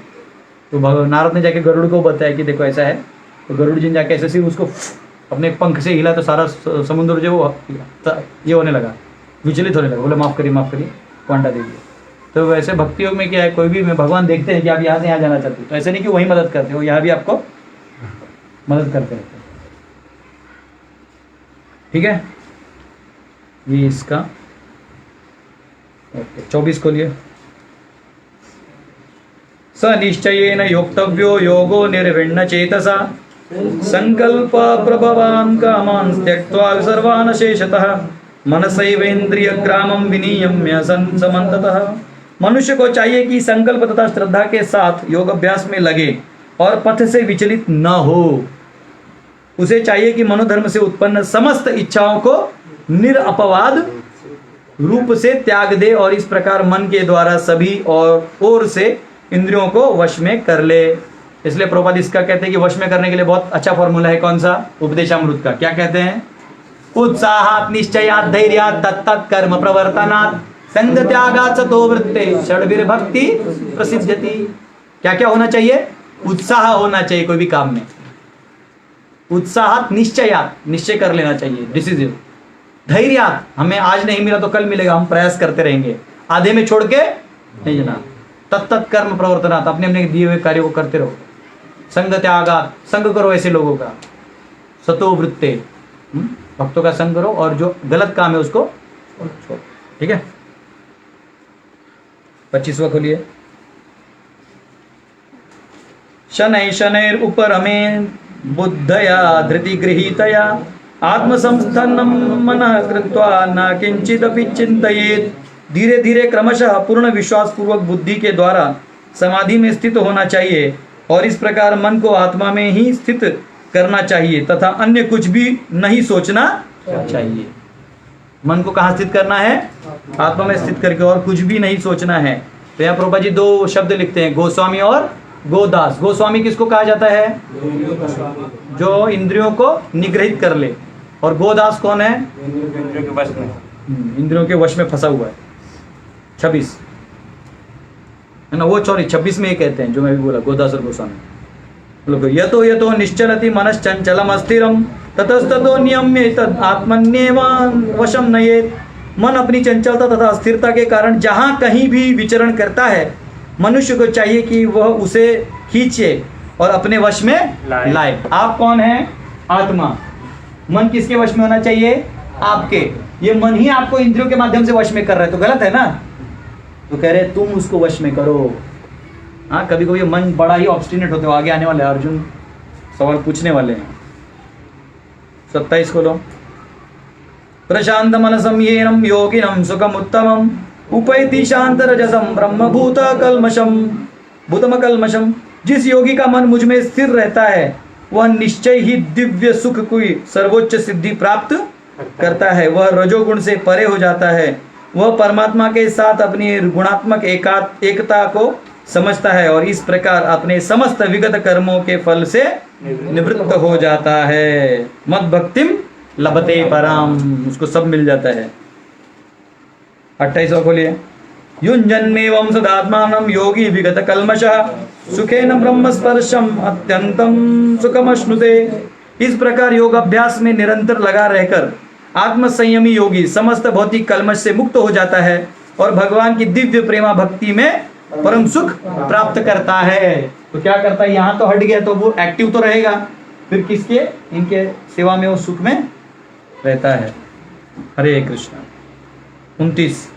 तो नारद ने जाके गरुड़ को बताया कि देखो ऐसा है। तो गरुड़ जी ने जाके ऐसे सिर्फ उसको अपने पंख से हिला, तो सारा समुद्र जो वो ये होने लगा, विचलित होने लगा। बोले माफ़ करिए, माफ़ करिए, को अंडा दे दिया। तो वैसे भक्ति योग में क्या है, कोई भी में भगवान देखते हैं कि आप यहाँ से यहाँ जाना चाहते हो, तो ऐसे नहीं कि वही मदद करते हो, यहाँ भी आपको मदद करते रहते हैं। ठीक है, ये इसका 24 को लिए स निश्चयेन योक्तव्यो योगो निर्विण्ण चेतसा संकल्प प्रभवान् कामान् त्यक्त्वा सर्वान् शेषतः मनसैवेन्द्रिय ग्रामं विनियम्य समन्ततः। मनुष्य को चाहिए कि संकल्प तथा श्रद्धा के साथ योग अभ्यास में लगे और पथ से विचलित न हो। उसे चाहिए कि मनोधर्म से उत्पन्न समस्त इच्छाओं को निरअपवाद रूप से त्याग दे और इस प्रकार मन के द्वारा सभी और ओर से इंद्रियों को वश में कर ले। इसलिए प्रभुपाद इसका कहते हैं कि वश में करने के लिए बहुत अच्छा फॉर्मूला है, कौन सा, उपदेशामृत का। क्या कहते हैं, उत्साहात् निश्चयात् धैर्यात् तत्तत् कर्म प्रवर्तनात् संग त्यागात् सतो वृत्ते षड्भिर्भक्ति प्रसिद्ध्यति। क्या क्या होना चाहिए, उत्साह होना चाहिए कोई भी काम में। उत्साहात् निश्चयात्, निश्चय कर लेना चाहिए, डिसीजन। धैर्यात्, हमें आज नहीं मिला तो कल मिलेगा, हम प्रयास करते रहेंगे, आधे में छोड़ के नहीं जाना। तत्तत् कर्म प्रवर्तनात्, अपने अपने दिए हुए कार्य को करते रहो। संग त्यागात्, संग करो ऐसे लोगों का। सतो वृत्ते, भक्तों का संग करो और जो गलत काम है उसको छोड़ो। ठीक है, 25वां खोलिए। शनै शनैर उपरमे बुद्धया धृति गृहीतया आत्मसंस्थानं मनः कृत्वा न किंचिदपि चिंतयेत्। धीरे धीरे क्रमशः पूर्ण विश्वास पूर्वक बुद्धि के द्वारा समाधि में स्थित होना चाहिए और इस प्रकार मन को आत्मा में ही स्थित करना चाहिए तथा अन्य कुछ भी नहीं सोचना चाहिए। मन को कहाँ स्थित करना है, आत्मा में स्थित करके, और कुछ भी नहीं सोचना है। तो यहाँ प्रभुपाद जी 2 शब्द लिखते हैं, गोस्वामी और गोदास। गोस्वामी किसको कहा जाता है, जो इंद्रियों को निग्रहित कर ले, और गोदास कौन है? इंद्रियों के वश में। इंद्रियों के वश में फंसा हुआ है। 26 है ना, वो सॉरी 26 में ये कहते हैं जो मैं भी बोला, गोदास और गोस्वामी। लोग यतो यतो निश्चलति मनश्चंचलम अस्थिरम ततस्ततो नियम्य तद आत्मन्येवान वशम नयेत। मन अपनी चंचलता तथा अस्थिरता के कारण जहाँ कहीं भी विचरण करता है, मनुष्य को चाहिए कि वह उसे खींचे और अपने वश में लाए। आप कौन हैं? आत्मा। मन किसके वश में होना चाहिए? आपके। ये मन ही आपको इंद्रियों के माध्यम से वश में कर रहा है, तो गलत है ना। तो कह रहे तुम उसको वश में करो। हाँ, कभी कभी मन बड़ा ही ऑब्स्टिनेट होते हो। आगे आने वाले अर्जुन सवाल पूछने वाले हैं। 27 को लो। प्रशांत मनसम येनम योगिनम सुखम उत्तमम उपैति शांत रजसम ब्रह्म भूत कल्मशम भूतम कल्मशम। जिस योगी का मन मुझ में स्थिर रहता है, वह निश्चय ही दिव्य सुख की सर्वोच्च सिद्धि प्राप्त करता है। वह रजोगुण से परे हो जाता है। वह परमात्मा के साथ अपनी गुणात्मक एकता को समझता है और इस प्रकार अपने समस्त विगत कर्मों के फल से निवृत्त हो जाता है। मद भक्तिम लभते पराम, उसको सब मिल जाता है। 28 खोलिए। युञ्जन्नेवं सदात्मानं योगी विगत कल्मषः सुखेन ब्रह्म स्पर्शम अत्यंतम सुखमश्नुते। इस प्रकार योग अभ्यास में निरंतर लगा रहकर आत्म संयमी योगी समस्त भौतिक कल्मश से मुक्त हो जाता है और भगवान की दिव्य प्रेमा भक्ति में परम सुख प्राप्त करता है। तो क्या करता है? यहाँ तो हट गया तो वो एक्टिव तो रहेगा, फिर किसके? इनके सेवा में वो सुख में रहता है। हरे कृष्ण। 29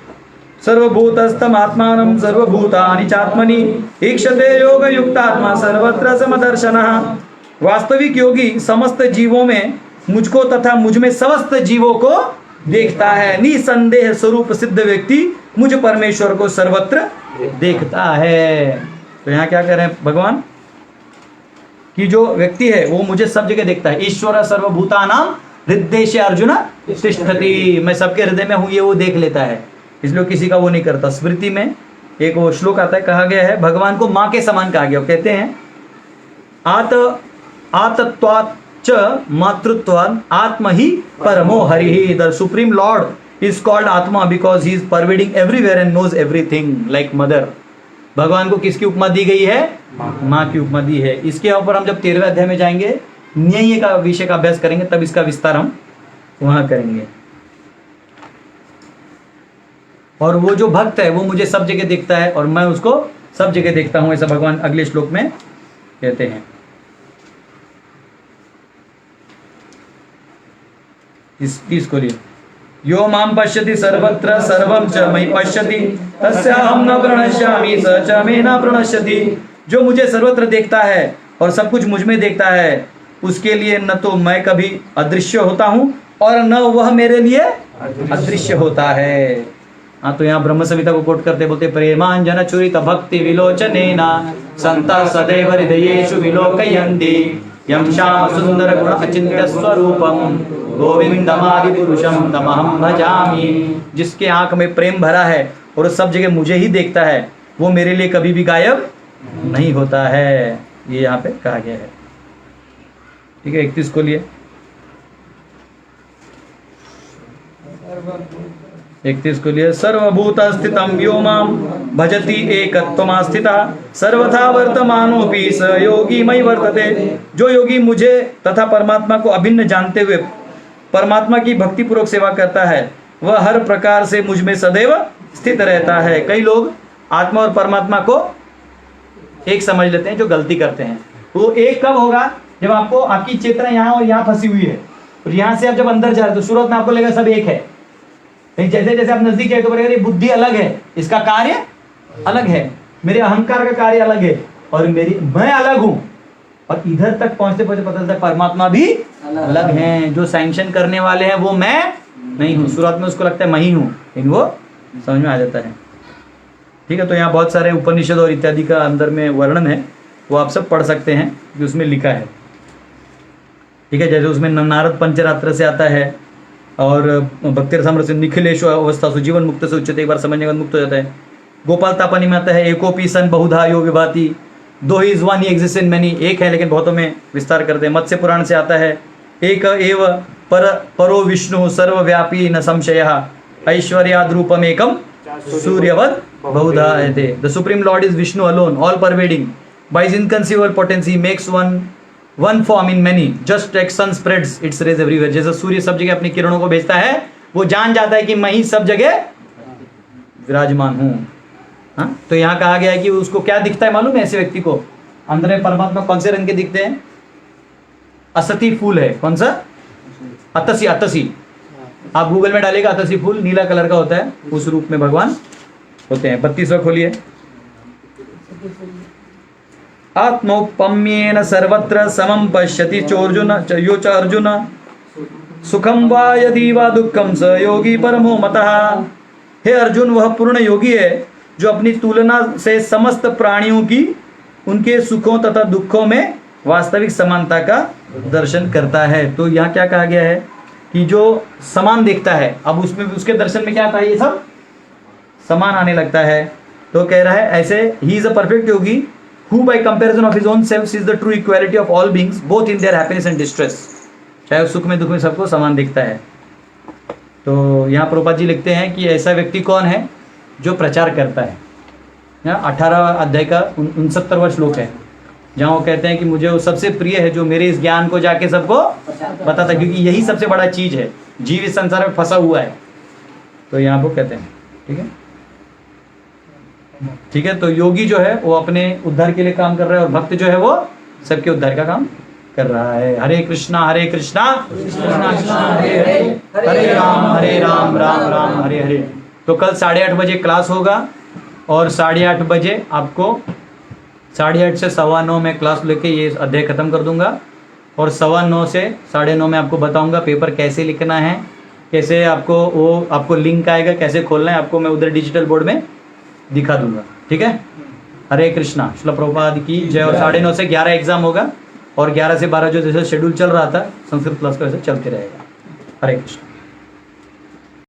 सर्वभूतस्थम आत्मानं सर्वभूतानि चात्मनि ईक्षते योग युक्तात्मा सर्वत्र समदर्शनः। वास्तविक योगी समस्त जीवों में मुझको तथा मुझ में समस्त जीवों को देखता है। निसंदेह स्वरूप सिद्ध व्यक्ति मुझ परमेश्वर को सर्वत्र देखता है। तो यहाँ क्या कह रहे हैं भगवान कि जो व्यक्ति है वो मुझे सब जगह देखता है। ईश्वर सर्वभूतानां हृदय अर्जुन तिष्ठति। मैं सबके हृदय में हूँ, ये वो देख लेता है, इसलिए किसी का वो नहीं करता। स्मृति में एक वो श्लोक आता है, कहा गया है भगवान को माँ के समान कहा गया। कहते हैं आतत्वात् च मातृत्वात् आत्मा ही परमो हरि। The supreme lord is called atma because he is pervading everywhere and knows everything like mother. भगवान को किसकी उपमा दी गई है? माँ की उपमा दी है। इसके ऊपर हम जब 13वें अध्याय में जाएंगे, न्याय का विषय का अभ्यास करेंगे, तब इसका विस्तार हम वहां करेंगे। और वो जो भक्त है वो मुझे सब जगह देखता है और मैं उसको सब जगह देखता हूं, ऐसा भगवान अगले श्लोक में कहते हैं। इसको लिए यो माम पश्यति सर्वत्र सर्वं च मयि पश्यति तस्याहं न प्रणश्यामि स च मे न प्रणश्यति। जो मुझे सर्वत्र देखता है और सब कुछ मुझ में देखता है, उसके लिए न तो मैं कभी अदृश्य होता हूं और न वह मेरे लिए अदृश्य होता है। हाँ, तो यहाँ ब्रह्म संहिता को कोट करते बोलते प्रेमांजन चुरित भक्ति विलोचनेन संता सदैव हृदयेषु विलोकयन्ति यं श्याम सुंदर गुण अचिंत्य स्वरूपम गोविंदमादि पुरुषम तमहं भजामि। जिसके आंख में प्रेम भरा है और सब जगह मुझे ही देखता है, वो मेरे लिए कभी भी गायब नहीं होता है। ये यहाँ पे कहा गया है। ठीक है, 31 को लिए 31 को लिए सर्वभूत स्थितम यो माम भजति एकत्वमास्थितः सर्वथा वर्तमानोऽपि स योगी मयि वर्तते। जो योगी मुझे तथा परमात्मा को अभिन्न जानते हुए परमात्मा की भक्ति पूर्वक सेवा करता है, वह हर प्रकार से मुझ में सदैव स्थित रहता है। कई लोग आत्मा और परमात्मा को एक समझ लेते हैं, जो गलती करते हैं। वो एक कब होगा? जब आपको आपकी चेतना यहाँ और यहाँ फंसी हुई है और यहाँ से आप जब अंदर जा रहे हो तो शुरुआत में आपको लगेगा सब एक है। जैसे जैसे आप नजदीक जाए तो बोलेगा ये बुद्धि अलग है, इसका कार्य अलग है, मेरे अहंकार का कार्य अलग है और मेरी मैं अलग हूं। और इधर तक पहुंचते पहुंचते पता चलता है परमात्मा भी अलग है। जो सैंक्शन करने वाले हैं वो मैं नहीं हूँ। शुरुआत में उसको लगता है मैं ही हूँ, लेकिन वो समझ में आ जाता है। ठीक है, तो यहाँ बहुत सारे उपनिषद और इत्यादि का अंदर में वर्णन है, वो आप सब पढ़ सकते हैं कि उसमें लिखा है। ठीक है, जैसे उसमें नारद पंचरात्र से आता है और भक्ति रसामृत से निखिलेश अवस्था से जीवन मुक्त से उच्चते, एक बार समझने के बाद मुक्त हो जाता है। गोपाल तापानी में आता है एकोपी सन बहुधा यो विभाति, दो he is one he exist in many, एक है लेकिन बहुतों में विस्तार करते हैं। मत्स्य पुराण से आता है एक एव परो विष्णु सर्वव्यापी न संशयः ऐश्वर्याद्रूपमेकं सूर्यवत् बहुधा एते. The Supreme Lord is Vishnu alone, all pervading. By his inconceivable potency, he makes one form in many. Just like sun spreads its rays everywhere. जैसे सूर्य सब जगह अपनी किरणों को भेजता है, वो जान जाता है कि मैं ही सब जगह विराजमान हूँ. हाँ, तो यहाँ कहा गया है कि उसको क्या दिखता है मालूम है ऐसे व्यक्ति को? अंदर में परमात्मा कौन से रंग के दिखते हैं? असती फूल है. कौन सा? अतसी. अतसी आप गूगल में डालिएगा, अतसी फूल नीला कलर का होता है, उस रूप में भगवान होते हैं. 32वां खोलिए. आत्मौपम्येन सर्वत्र समं पश्यति चोर्जुन यो च अर्जुन सुखम वा यदि वा दुखम स योगी परमो मतः. हे अर्जुन, वह पूर्ण योगी है जो अपनी तुलना से समस्त प्राणियों की उनके सुखों तथा दुखों में वास्तविक समानता का दर्शन करता है. तो यहाँ क्या कहा गया है कि जो समान देखता है, अब उसमें उसके दर्शन में क्या आता है? ये सब समान आने लगता है. तो कह रहा है ऐसे he is a perfect Yogi who bye comparison of his own self is the true equality of all beings both in their happiness and distress. चाहे सुख में दुख में सबको समान दिखता है. तो यहाँ प्रभुपाद जी लिखते हैं कि ऐसा व्यक्ति कौन है जो प्रचार करता है. यहाँ 18 अध्याय का 69वां श्लोक है, जहाँ वो कहते हैं कि मुझे वो सबसे प्रिय है जो मेरे इस ज्ञान को जाके सबको बताता है, क्योंकि यही सबसे बड़ा चीज है. जीव इस संसार में फंसा हुआ है. तो यहाँ वो कहते हैं. ठीक है, ठीक है. तो योगी जो है वो अपने उद्धार के लिए काम कर रहा है, और भक्त जो है वो सबके उद्धार का काम कर रहा है. हरे कृष्णा कृष्णा कृष्णा हरे हरे, हरे राम राम राम हरे हरे. तो कल 8:30 बजे क्लास होगा, और 8:30 बजे आपको 8:30 से 9:15 में क्लास लेके ये अध्याय खत्म कर दूंगा, और 9:15 से 9:30 में आपको बताऊंगा पेपर कैसे लिखना है, कैसे आपको लिंक आएगा, कैसे खोलना है आपको मैं उधर डिजिटल बोर्ड में दिखा दूंगा. ठीक है. हरे कृष्णा. श्रील प्रभुपाद की जय. और 9:30 से 11 एग्जाम होगा, और 11 से 12 जो जैसे शेड्यूल चल रहा था संस्कृत क्लास का वैसे चलते रहेगा. हरे कृष्ण.